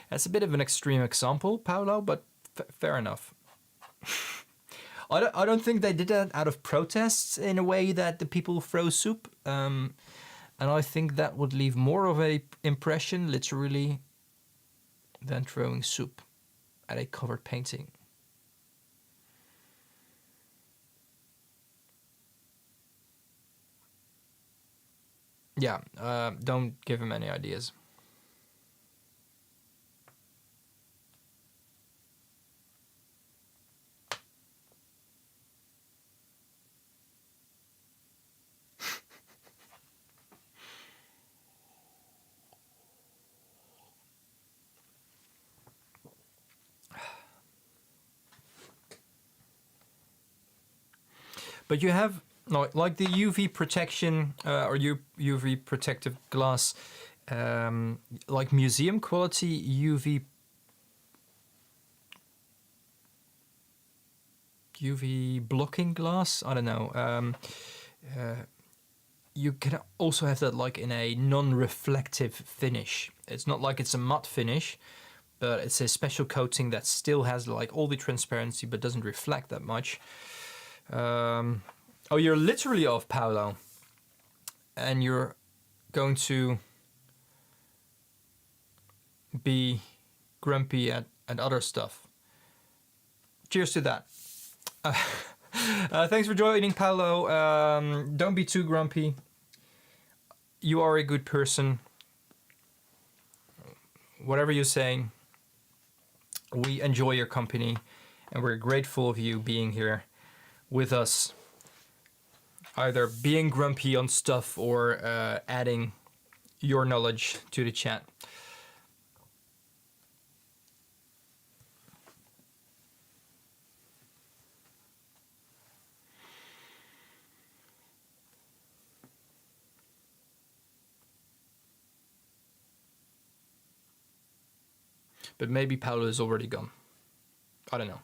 That's a bit of an extreme example, Paolo, but fair enough. I don't think they did that out of protests in a way that the people throw soup. And I think that would leave more of a impression, literally, than throwing soup at a covered painting. Yeah, don't give him any ideas. But you have no, like the UV protection or UV protective glass, like museum quality UV blocking glass. I don't know. You can also have that like in a non-reflective finish. It's not like it's a matte finish, but it's a special coating that still has like all the transparency but doesn't reflect that much. Oh, you're literally off, Paolo. And you're going to be grumpy at other stuff. Cheers to that. Thanks for joining, Paolo. Don't be too grumpy. You are a good person. Whatever you're saying, we enjoy your company, and we're grateful of you being here with us, either being grumpy on stuff or adding your knowledge to the chat. But maybe Paolo is already gone. I don't know.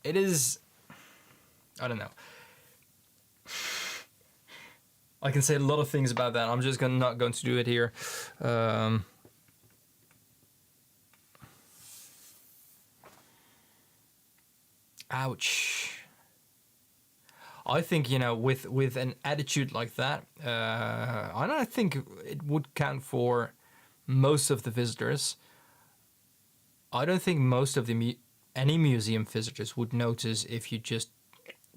It is... I don't know. I can say a lot of things about that. I'm just not going to do it here. Ouch. I think, you know, with an attitude like that, I don't think it would count for most of the visitors. I don't think most of the any museum visitors would notice if you just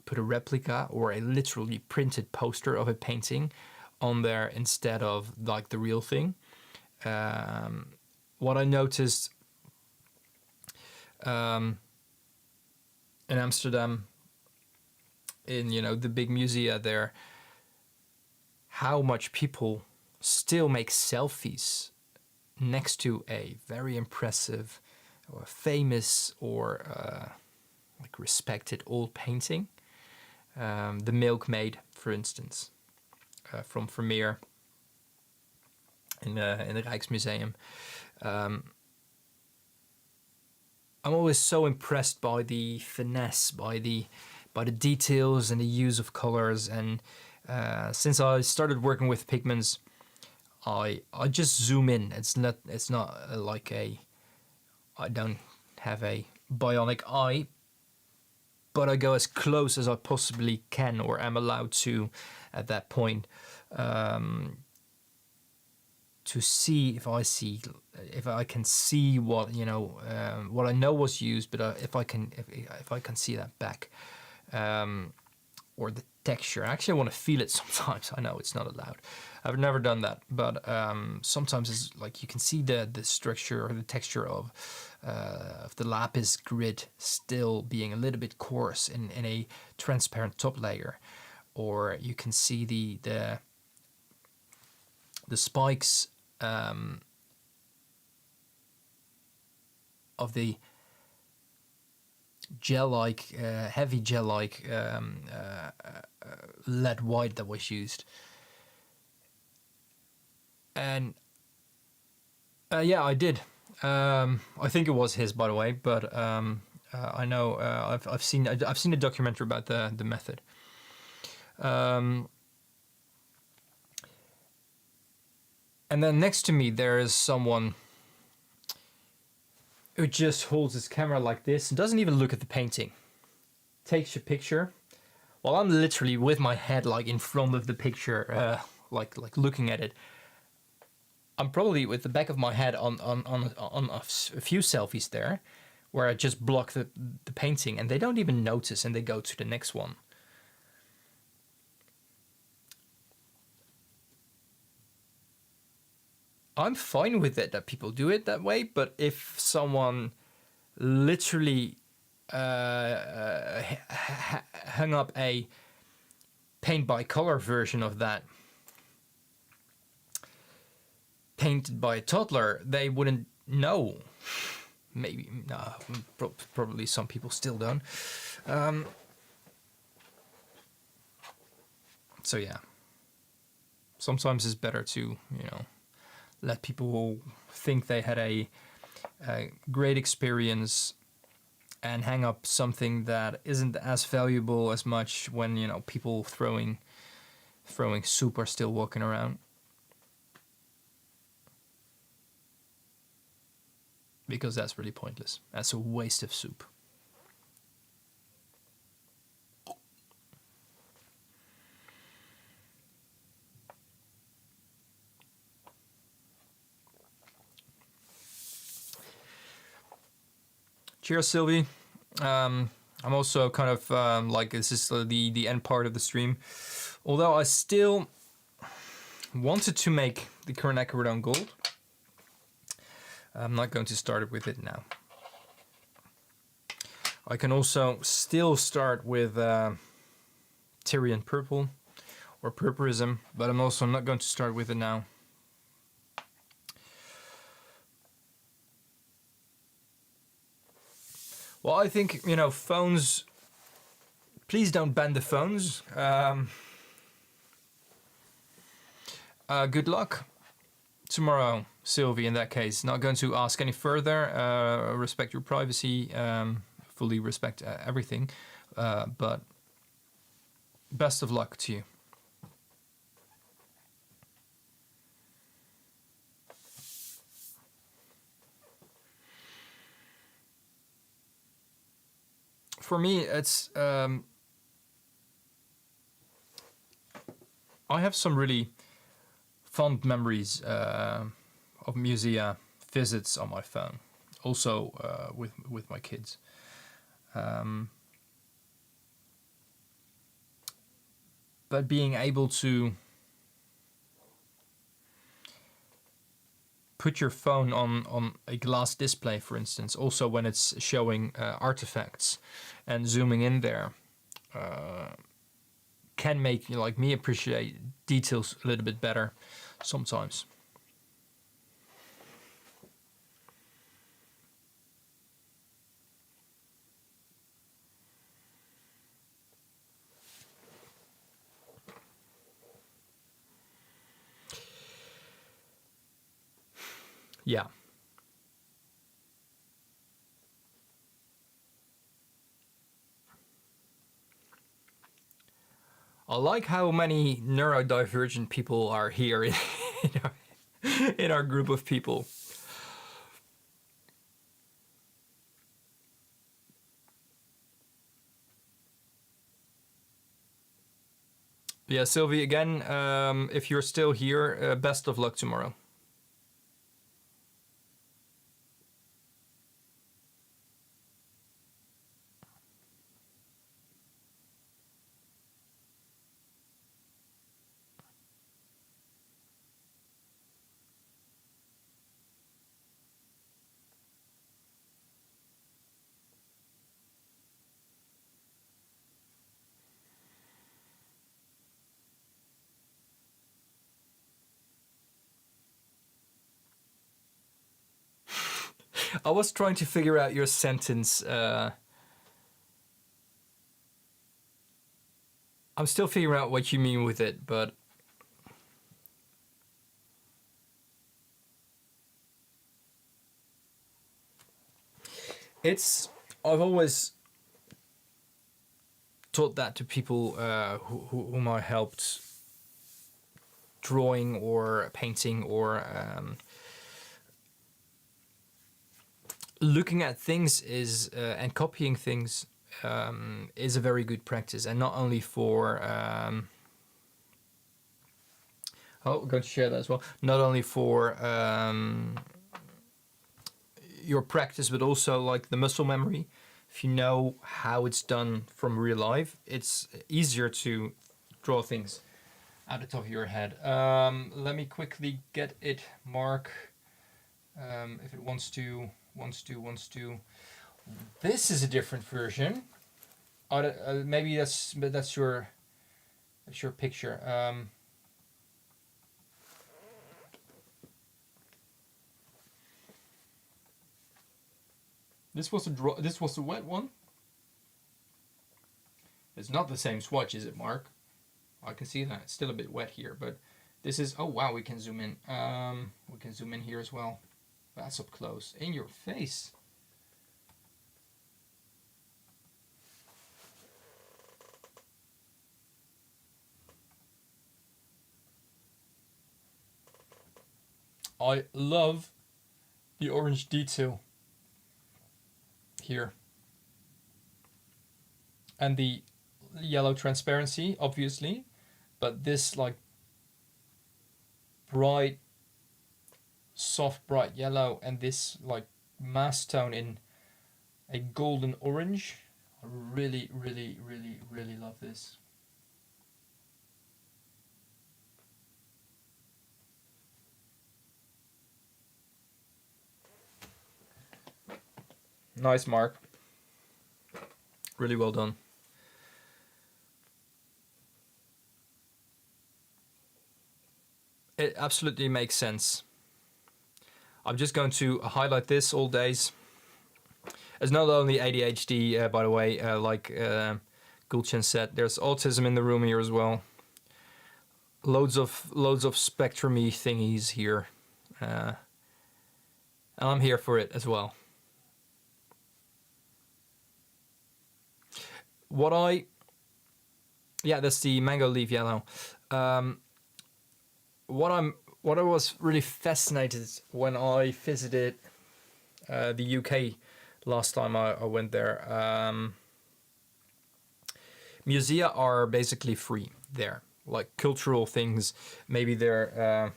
put a replica or a literally printed poster of a painting on there instead of like the real thing. What I noticed in Amsterdam, in, you know, the big musea there, how much people still make selfies next to a very impressive or famous or like respected old painting. The Milkmaid, for instance, from Vermeer in the Rijksmuseum. I'm always so impressed by the finesse, by the details and the use of colors. And since I started working with pigments, I just zoom in. It's not like I don't have a bionic eye, but I go as close as I possibly can or am allowed to at that point, to see if I can see what, you know, what I know was used, but if I can see that back, or the texture. I actually want to feel it sometimes. I know it's not allowed. I've never done that, but sometimes it's like you can see the structure or the texture of the lapis grid still being a little bit coarse in a transparent top layer, or you can see the spikes of the gel-like, heavy gel-like lead white that was used. And yeah, I did. I think it was his, by the way, but I know I've seen a documentary about the method. And then next to me there is someone who just holds his camera like this and doesn't even look at the painting. Takes a picture while I'm literally with my head like in front of the picture, like looking at it. I'm probably with the back of my head on a few selfies there, where I just block the painting and they don't even notice and they go to the next one. I'm fine with it that people do it that way, but if someone literally hung up a paint by color version of that, painted by a toddler, they wouldn't know. Maybe, no, probably some people still don't. So yeah, sometimes it's better to, you know, let people think they had a great experience and hang up something that isn't as valuable as much when, you know, people throwing soup are still walking around. Because that's really pointless. That's a waste of soup. Cheers, Sylvie. I'm also kind of like, this is the end part of the stream. Although I still wanted to make the current Aquarodon Gold, I'm not going to start with it now. I can also still start with Tyrian Purple or Purpurism, but I'm also not going to start with it now. Well, I think, you know, phones, please don't ban the phones. Good luck tomorrow, Sylvie, in that case. Not going to ask any further. Respect your privacy, fully respect everything. But best of luck to you. For me, it's I have some really fond memories of musea visits on my phone, also with my kids. But being able to put your phone on a glass display, for instance, also when it's showing artifacts, and zooming in there can make, you know, like me appreciate details a little bit better sometimes. Yeah. I like how many neurodivergent people are here in our group of people. Yeah, Sylvie, again, if you're still here, best of luck tomorrow. I was trying to figure out your sentence. I'm still figuring out what you mean with it, but I've always taught that to people whom I helped drawing or painting or looking at things is and copying things is a very good practice, and not only for I'm going to share that as well. Not only for your practice, but also like the muscle memory. If you know how it's done from real life, it's easier to draw things out the top of your head. Let me quickly get it, Mark. If it wants to. This is a different version. Maybe that's your picture. This was a wet one. It's not the same swatch, is it, Mark? I can see that it's still a bit wet here, but this is. Oh wow, we can zoom in. We can zoom in here as well. That's up close, in your face. I love the orange detail here. And the yellow transparency, obviously, but this like bright, soft, bright yellow, and this like mass tone in a golden orange. I really, really, really, really love this. Nice, Mark. Really well done. It absolutely makes sense. I'm just going to highlight this all days. It's not only ADHD, by the way, like Gulchen said. There's autism in the room here as well. Loads of spectrumy thingies here, and I'm here for it as well. That's the mango leaf yellow. What I was really fascinated when I visited the UK last time I went there. Musea are basically free there, like cultural things. Maybe they're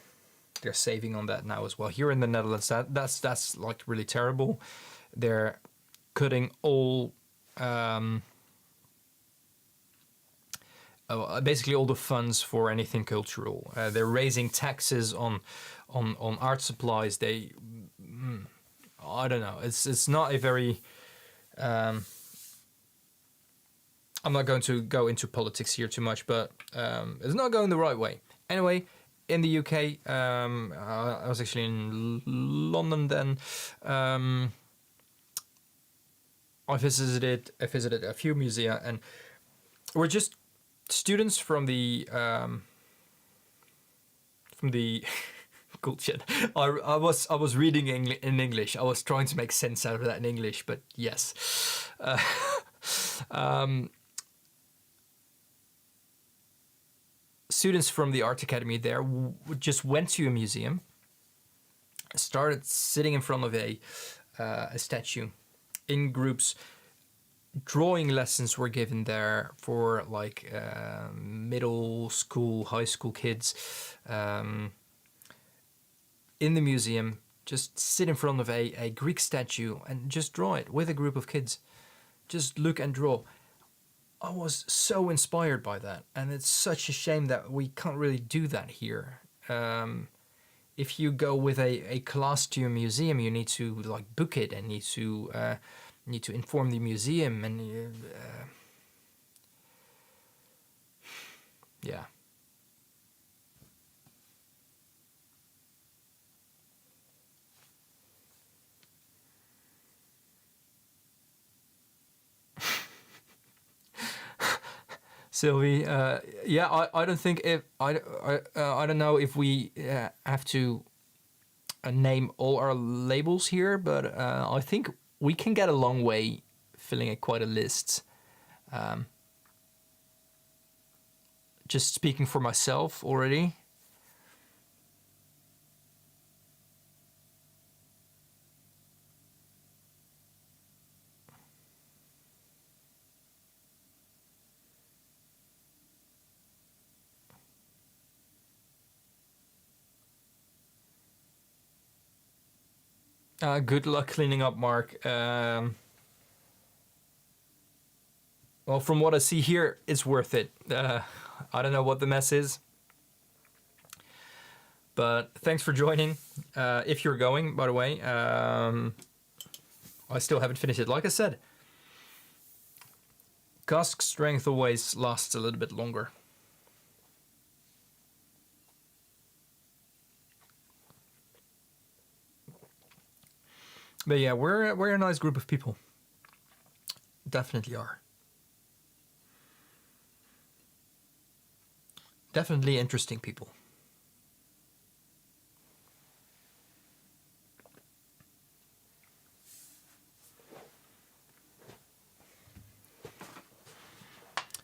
saving on that now as well. Here in the Netherlands, that's like really terrible. They're cutting all. Basically all the funds for anything cultural. They're raising taxes on art supplies. I don't know. It's not a very. I'm not going to go into politics here too much, but it's not going the right way. Anyway, in the UK, I was actually in London then. I visited a few musea, and we're just students from the cool shit. I was reading in English. I was trying to make sense out of that in English, but yes. Students from the art academy there just went to a museum, started sitting in front of a statue in groups. Drawing lessons were given there for like middle school, high school kids in the museum. Just sit in front of a Greek statue and just draw it with a group of kids. Just look and draw. I was so inspired by that, and it's such a shame that we can't really do that here. If you go with a class to a museum, you need to like book it and need to inform the museum, and yeah. Sylvie, I don't think if I don't know if we have to name all our labels here, but I think we can get a long way filling quite a list. Just speaking for myself already. Good luck cleaning up, Mark. Well, from what I see here, it's worth it. I don't know what the mess is. But thanks for joining. If you're going, by the way, I still haven't finished it. Like I said, cask strength always lasts a little bit longer. But yeah, we're a nice group of people. Definitely are. Definitely interesting people.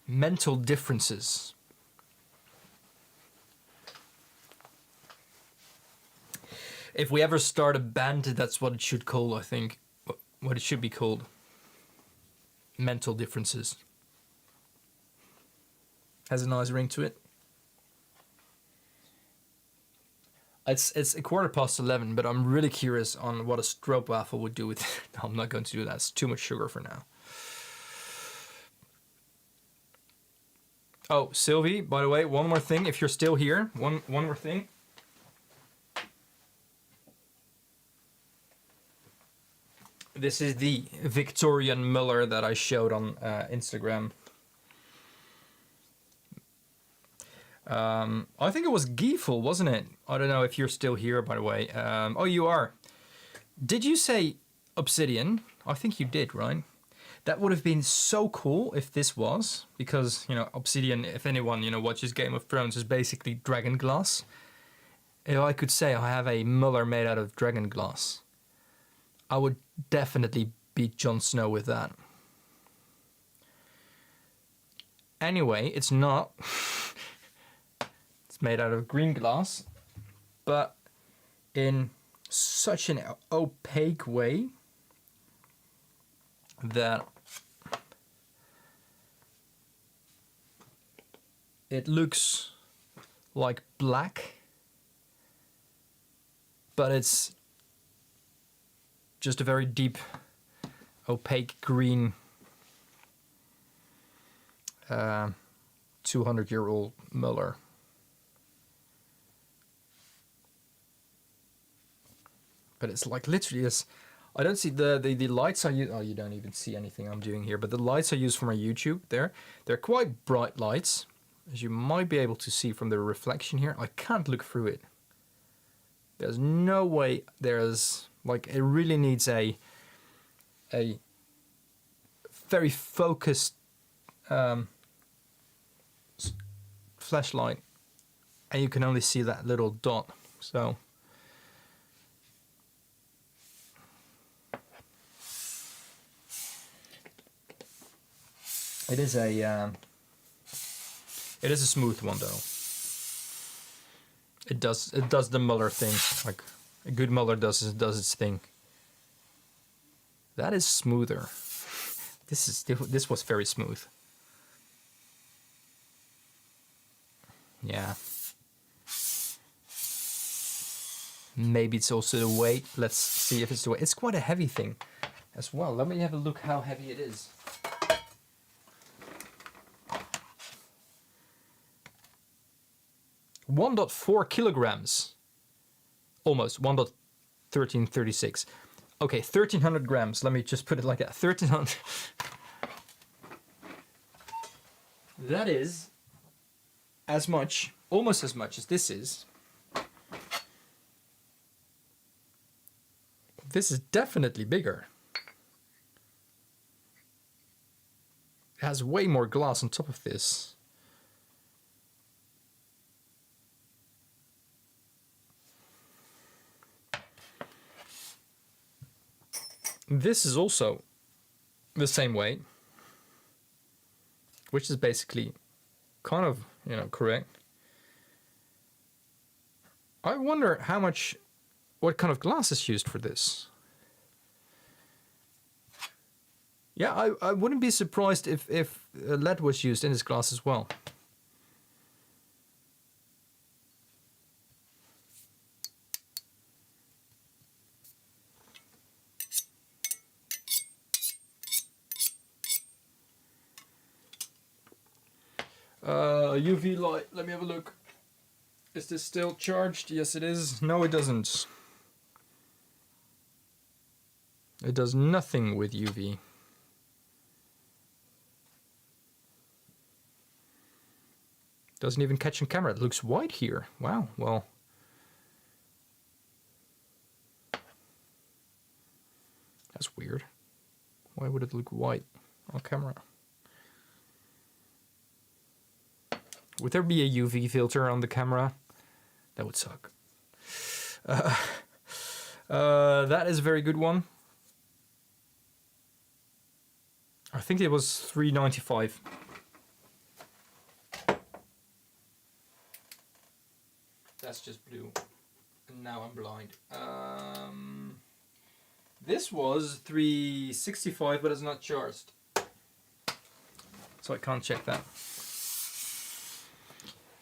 Mental differences. If we ever start a band, that's what it should call, I think. What it should be called. Mental differences. Has a nice ring to it. It's 11:15, but I'm really curious on what a stroopwafel would do with it. No, I'm not going to do that. It's too much sugar for now. Oh, Sylvie, by the way, one more thing. If you're still here, one more thing. This is the Victorian Muller that I showed on Instagram. I think it was Giefel, wasn't it? I don't know if you're still here, by the way. Oh, you are. Did you say obsidian? I think you did, right? That would have been so cool if this was, because, you know, obsidian, if anyone, you know, watches Game of Thrones, is basically dragon glass. If I could say I have a Muller made out of dragon glass, I would definitely beat Jon Snow with that. Anyway, it's not. It's made out of green glass, but in such an opaque way that it looks like black, but it's just a very deep, opaque green 200-year-old Muller. But it's like literally this. I don't see the lights I use. Oh, you don't even see anything I'm doing here. But the lights I use for my YouTube, they're quite bright lights, as you might be able to see from the reflection here. I can't look through it. There's no way. There's like, it really needs a very focused flashlight, and you can only see that little dot. So. It is a smooth one though. It does the Muller thing, like a good Muller does its thing. That is smoother. This was very smooth. Yeah. Maybe it's also the weight. Let's see if it's the weight. It's quite a heavy thing as well. Let me have a look how heavy it is. 1.4 kilograms, almost 1.1336. Okay, 1,300 grams. Let me just put it like that. 1,300. That is as much, almost as much as this is. This is definitely bigger. It has way more glass on top of this. This is also the same weight, which is basically kind of, you know, correct. I wonder what kind of glass is used for this. Yeah, I wouldn't be surprised if lead was used in this glass as well. UV light, let me have a look. Is this still charged? Yes, it is. No, it doesn't. It does nothing with UV. Doesn't even catch on camera. It looks white here. Wow, well. That's weird. Why would it look white on camera? Would there be a UV filter on the camera? That would suck. That is a very good one. I think it was $3.95. That's just blue. And now I'm blind. This was $3.65, but it's not charged. So I can't check that.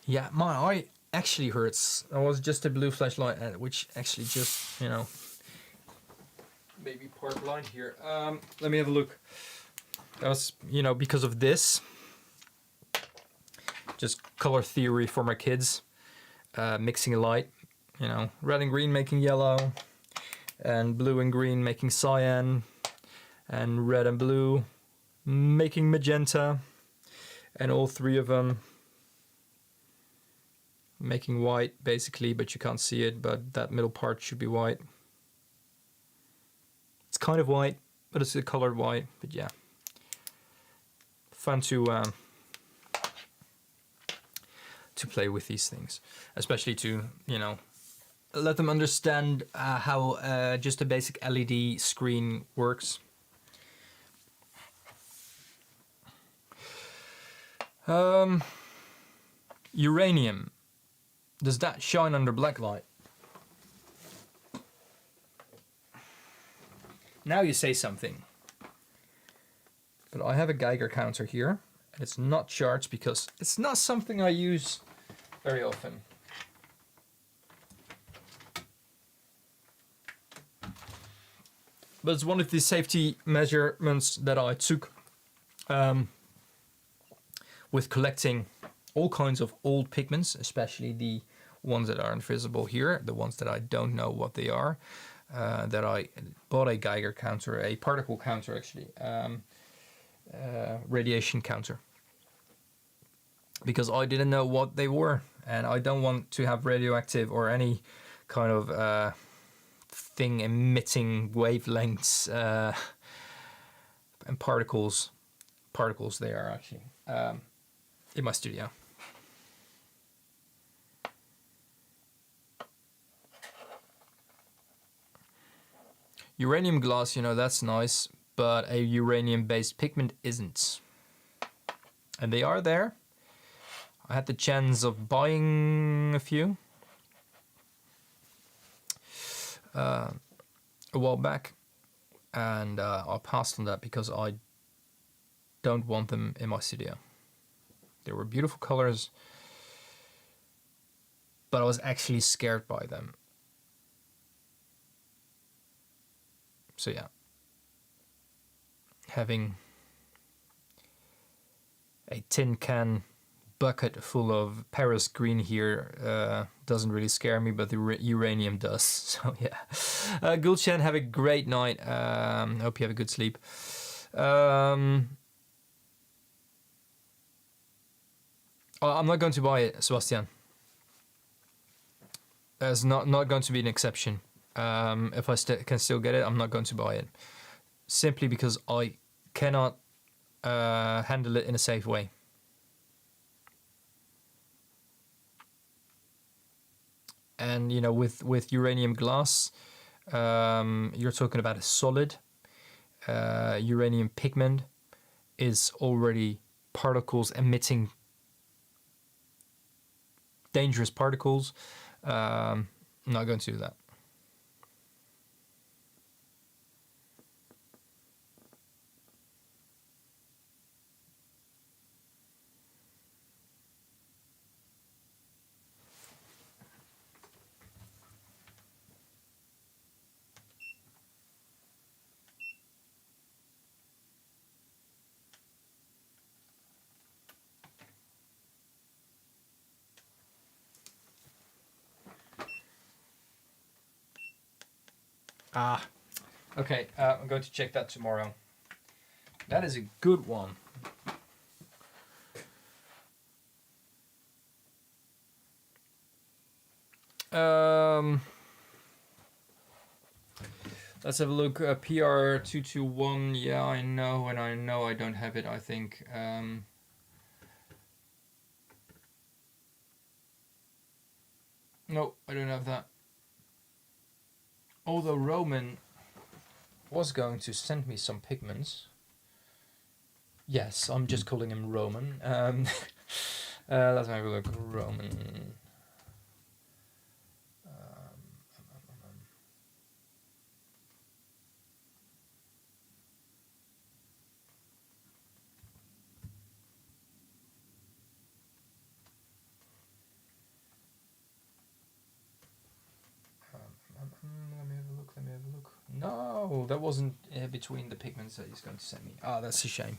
Yeah, my eye actually hurts. It was just a blue flashlight, which actually just, you know, maybe part blind here. Let me have a look. That was, you know, because of this. Just color theory for my kids. Mixing a light, you know, red and green making yellow, and blue and green making cyan, and red and blue making magenta, and all three of them making white basically, but you can't see it, but that middle part should be white. It's kind of white, but it's a colored white, but yeah. Fun to play with these things, especially to, you know, let them understand how just a basic LED screen works. Uranium, does that shine under black light? Now you say something. But I have a Geiger counter here, and it's not charged because it's not something I use very often. But it's one of the safety measurements that I took with collecting all kinds of old pigments, especially the ones that are invisible here, the ones that I don't know what they are, that I bought a Geiger counter, a particle counter actually, radiation counter, because I didn't know what they were, and I don't want to have radioactive or any kind of thing emitting wavelengths and particles they are actually in my studio. Uranium glass, you know, that's nice, but a uranium-based pigment isn't. And they are there. I had the chance of buying a few a while back, and I passed on that because I don't want them in my studio. They were beautiful colors, but I was actually scared by them. So yeah, having a tin can bucket full of Paris green here doesn't really scare me, but the uranium does. So yeah, Gulshan, have a great night. Hope you have a good sleep. I'm not going to buy it, Sebastian. There's not going to be an exception. If I can still get it, I'm not going to buy it. Simply because I cannot handle it in a safe way. And, you know, with uranium glass, you're talking about a solid. Uranium pigment is already particles emitting dangerous particles. I'm not going to do that. Okay, I'm going to check that tomorrow. That is a good one. Let's have a look. PR221. Yeah, I know, and I know I don't have it. I think. No, I don't have that. Although Roman was going to send me some pigments. Yes, I'm just calling him Roman. Let's have a look. Roman. Let me have a look. Let me have a look. No, that wasn't between the pigments that he's going to send me. Ah, that's a shame.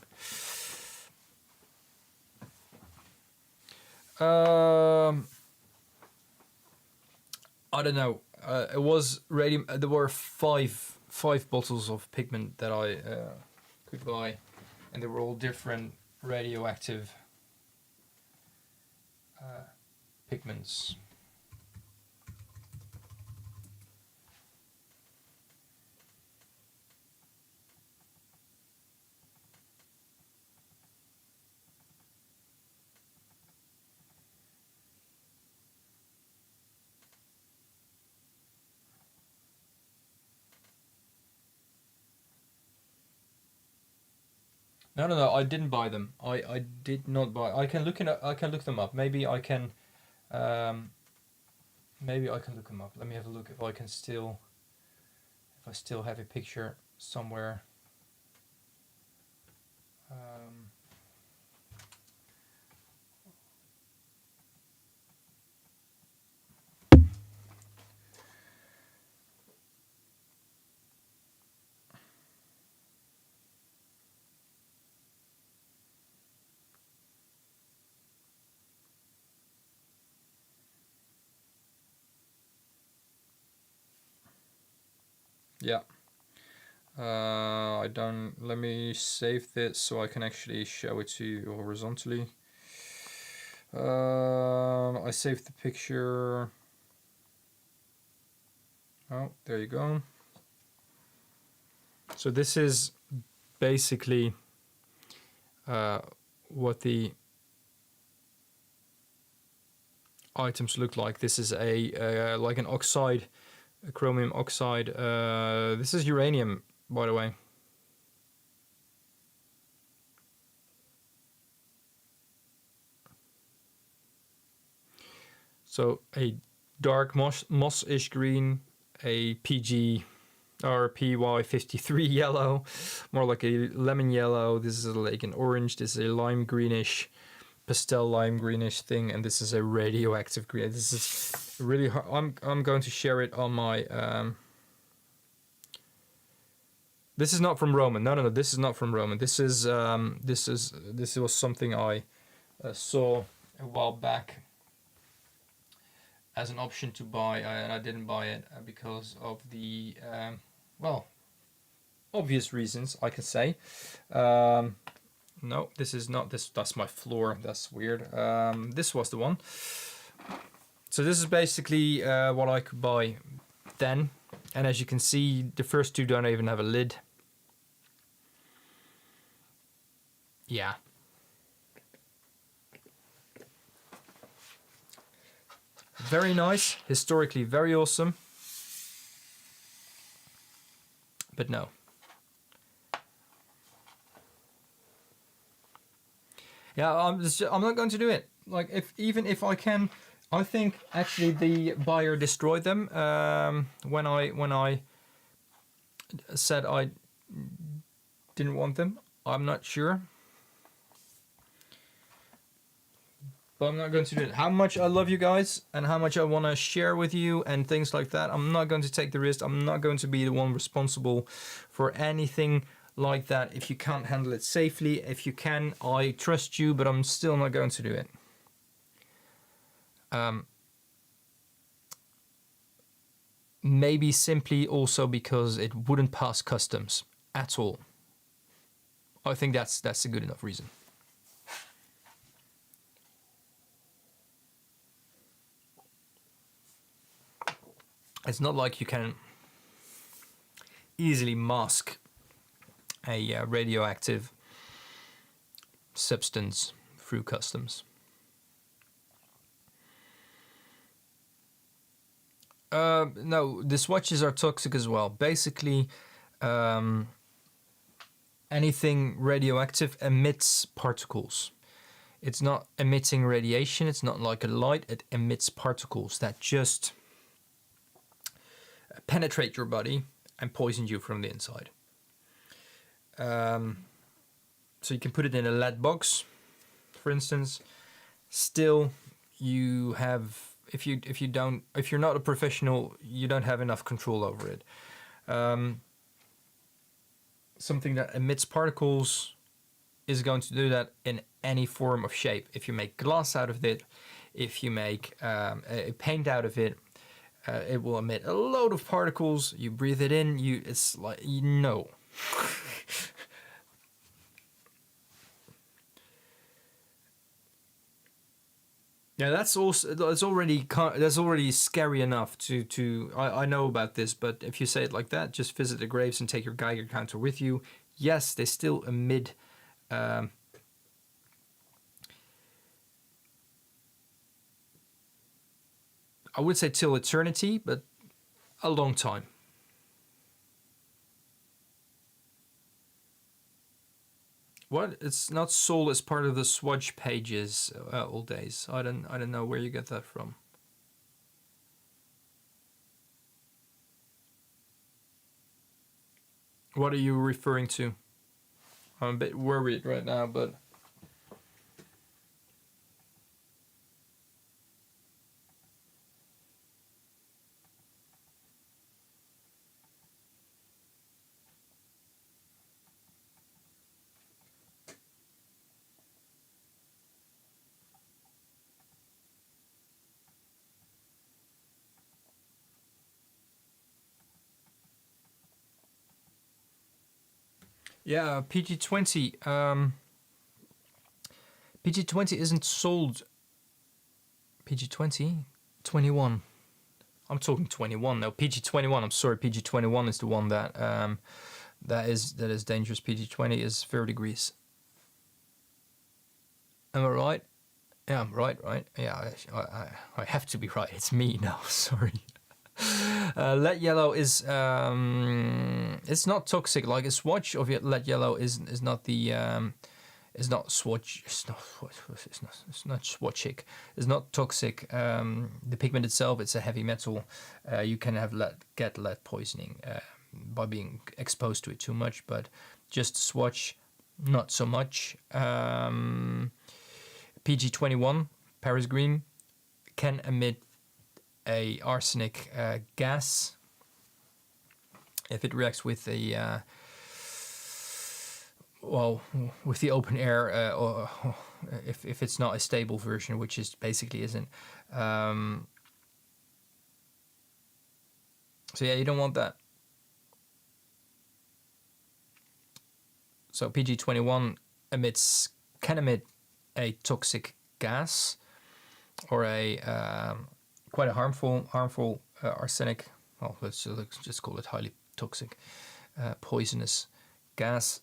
I don't know. It was ready. There were five bottles of pigment that I could buy, and they were all different radioactive pigments. No. I didn't buy them. I did not buy. I can look them up. Maybe I can. Maybe I can look them up. Let me have a look if I can still. If I still have a picture somewhere. Yeah. I don't. Let me save this so I can actually show it to you horizontally. I saved the picture. Oh, there you go. So this is basically what the items look like. This is a like an oxide, a chromium oxide. This is uranium, by the way. So a dark moss-ish green, a PG or PY53 yellow, more like a lemon yellow. This is like an orange. This is a lime greenish, pastel lime greenish thing, and this is a radioactive green. This is really hard. I'm going to share it on my. This is not from Roman. No. This is not from Roman. This was something I saw a while back as an option to buy, and I didn't buy it because of the well, obvious reasons, I can say. No, this is not this. That's my floor. That's weird. This was the one. So this is basically what I could buy then, and as you can see, the first two don't even have a lid. Yeah. Very nice, historically very awesome, but no. Yeah, I'm not going to do it. Like, even if I can, I think actually the buyer destroyed them when I said I didn't want them. I'm not sure. But I'm not going to do it. How much I love you guys and how much I want to share with you and things like that, I'm not going to take the risk. I'm not going to be the one responsible for anything like that. If you can't handle it safely, if you can, I trust you, but I'm still not going to do it. maybe simply also because it wouldn't pass customs at all. I think that's a good enough reason. It's not like you can easily mask a radioactive substance through customs. No, the swatches are toxic as well. Basically, anything radioactive emits particles. It's not emitting radiation. It's not like a light. It emits particles that just penetrate your body and poison you from the inside. So you can put it in a lead box, for instance. Still, you have, if you're not a professional, you don't have enough control over it. Something that emits particles is going to do that in any form of shape. If you make glass out of it, if you make a paint out of it, it will emit a load of particles. You breathe it in, it's like, you know. Yeah, that's already scary enough to I know about this, but if you say it like that, just visit the graves and take your Geiger counter with you. Yes, they still emit I would say till eternity, but a long time. What? It's not sold as part of the swatch pages all days. I don't know where you get that from. What are you referring to? I'm a bit worried right now, but yeah, PG20. PG20 isn't sold. PG20, 21. I'm talking 21. No, PG21. I'm sorry, PG21 is the one that that is dangerous. PG20 is 0 degrees. Am I right? Yeah, I'm right. Yeah, I have to be right. It's me now. Sorry. Lead yellow is it's not toxic. Like a swatch of lead yellow is not the is not swatch. It's not swatchic. It's not toxic. The pigment itself, it's a heavy metal. You can get lead poisoning by being exposed to it too much. But just swatch, not so much. PG21, Paris green, can emit a arsenic gas if it reacts with the with the open air, or if it's not a stable version, which is basically isn't. So yeah, you don't want that. So PG21 can emit a toxic gas or a quite a harmful arsenic. Well, let's just call it highly toxic, poisonous gas.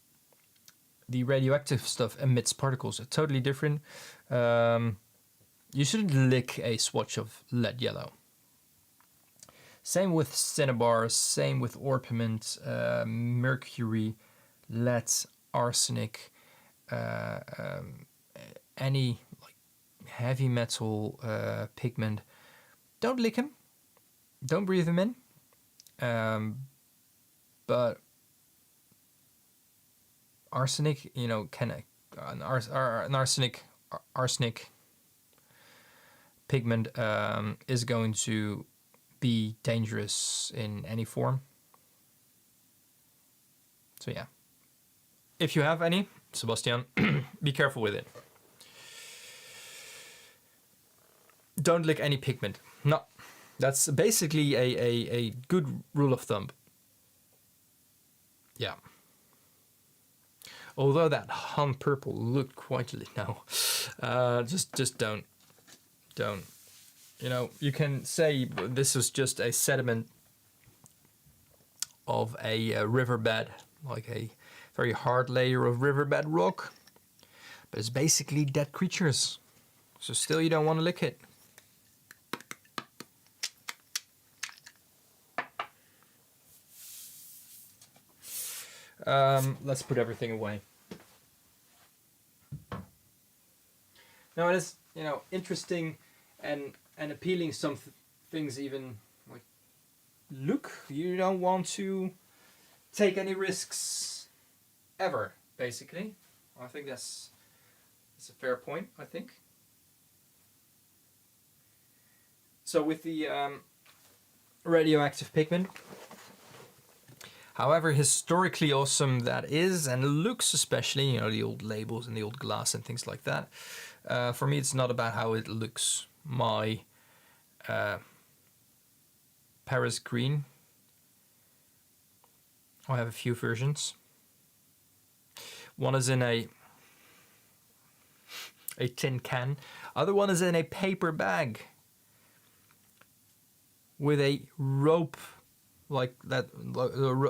The radioactive stuff emits particles, are totally different. You shouldn't lick a swatch of lead yellow. Same with cinnabars, same with orpiment, mercury, lead, arsenic, any like heavy metal pigment. Don't lick them. Don't breathe them in. But arsenic, can an arsenic pigment is going to be dangerous in any form. So yeah, if you have any, Sebastian, be careful with it. Don't lick any pigment. No, That's basically a good rule of thumb. Yeah. Although that Han purple looked quite no, just don't. You know, you can say this was just a sediment of a riverbed, like a very hard layer of riverbed rock, but it's basically dead creatures. So still, you don't want to lick it. Let's put everything away. Now it is, you know, interesting and appealing. Some things even like, look, you don't want to take any risks ever. Basically, I think that's a fair point. I think. So with the radioactive pigment. However historically awesome that is and looks, especially, you know, the old labels and the old glass and things like that, for me it's not about how it looks. My Paris green, I have a few versions. One is in a tin can, other one is in a paper bag with a rope, like that,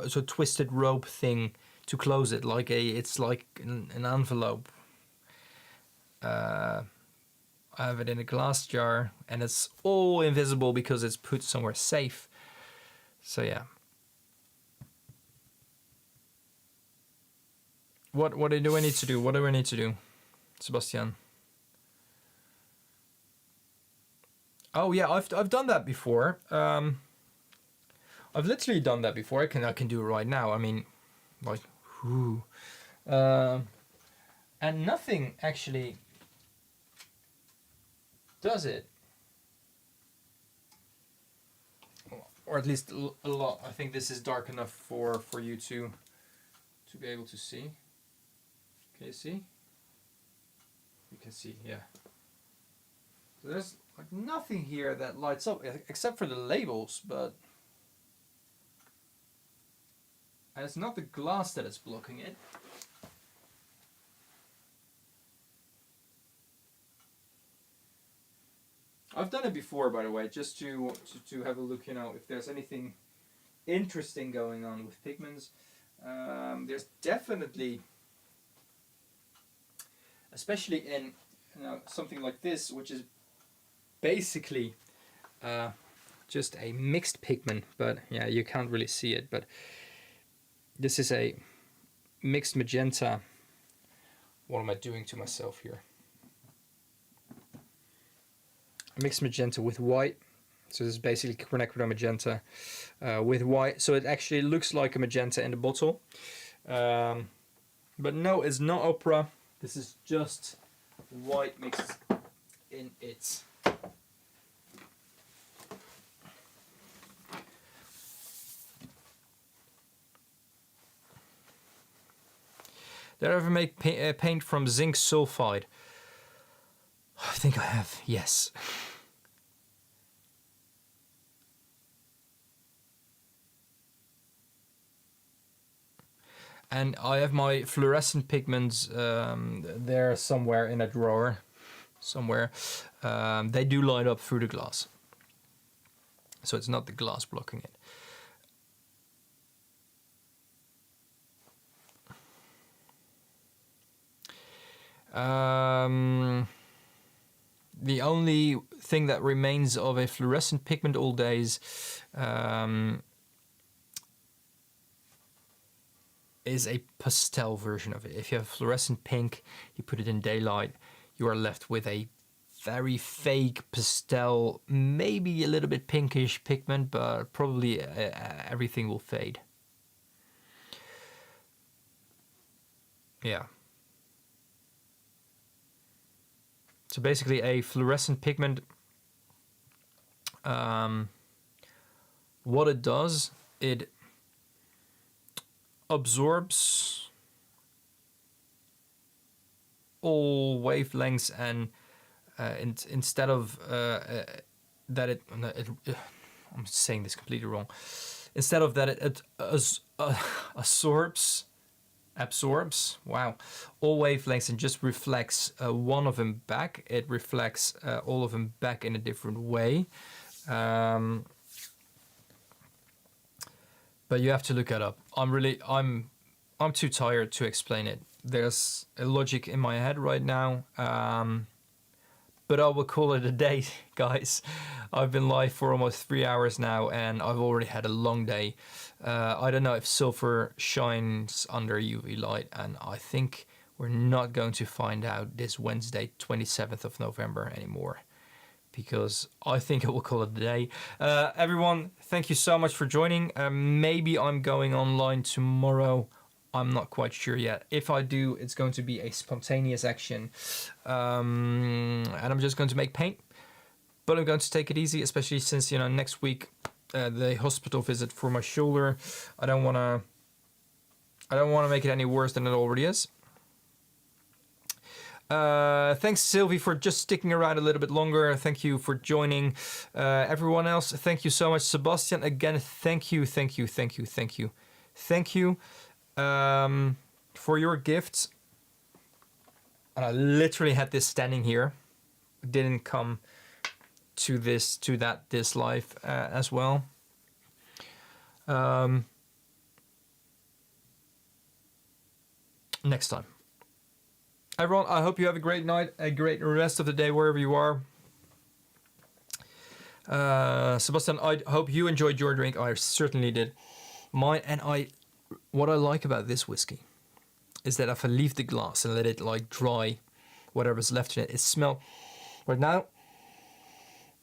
so twisted rope thing to close it, like it's like an envelope. I have it in a glass jar, and it's all invisible because it's put somewhere safe. So yeah. What do I need to do? What do I need to do, Sebastian? Oh yeah, I've done that before. I've literally done that before. I can do it right now. I mean, like, whoo. And nothing actually does it. Or at least a lot. I think this is dark enough for you to be able to see. Can you see? You can see, yeah. So there's like nothing here that lights up except for the labels, but and it's not the glass that is blocking it. I've done it before, by the way, just to have a look, you know, if there's anything interesting going on with pigments. There's definitely, especially in, you know, something like this, which is basically just a mixed pigment, but yeah, you can't really see it, but this is a mixed magenta. What am I doing to myself here? Mixed magenta with white. So this is basically quinacridone magenta with white. So it actually looks like a magenta in the bottle. But no, it's not opera. This is just white mixed in it. Did I ever make paint from zinc sulfide? I think I have, yes. And I have my fluorescent pigments there somewhere in a drawer. Somewhere. They do light up through the glass. So it's not the glass blocking it. The only thing that remains of a fluorescent pigment all days is a pastel version of it. If you have fluorescent pink, you put it in daylight, you are left with a very fake pastel, maybe a little bit pinkish pigment, but probably everything will fade. Yeah. So basically a fluorescent pigment, what it does, it absorbs all wavelengths, and instead of I'm saying this completely wrong. Instead of that, it absorbs, wow, all wavelengths and just reflects one of them back. It reflects all of them back in a different way. But you have to look it up. I'm too tired to explain it. There's a logic in my head right now. But I will call it a day, guys. I've been live for almost 3 hours now, and I've already had a long day. I don't know if silver shines under UV light, and I think we're not going to find out this Wednesday, 27th of November anymore, because I think I will call it a day. Everyone, thank you so much for joining. Maybe I'm going online tomorrow. I'm not quite sure yet. If I do, it's going to be a spontaneous action. And I'm just going to make paint. But I'm going to take it easy, especially since, next week, the hospital visit for my shoulder. I don't want to make it any worse than it already is. Thanks, Sylvie, for just sticking around a little bit longer. Thank you for joining. Everyone else, thank you so much. Sebastian, again, thank you for your gifts. And I literally had this standing here. Didn't come to this live as well. Next time. Everyone, I hope you have a great night, a great rest of the day wherever you are. Sebastian, I hope you enjoyed your drink. I certainly did. What I like about this whiskey is that if I leave the glass and let it dry, whatever's left in it, right now,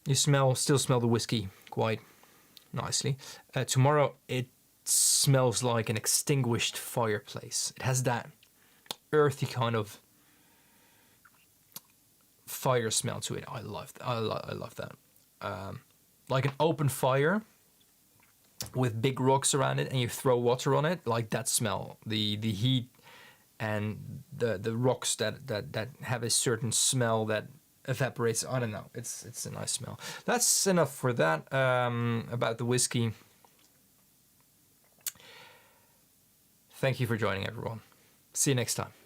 you still smell the whiskey quite nicely. Tomorrow, it smells like an extinguished fireplace. It has that earthy kind of fire smell to it. I love that. Like an open fire with big rocks around it, and you throw water on it, like that smell, the heat and the rocks that have a certain smell that evaporates. I don't know, it's a nice smell. That's enough for that. About the whiskey. Thank you for joining, everyone. See you next time.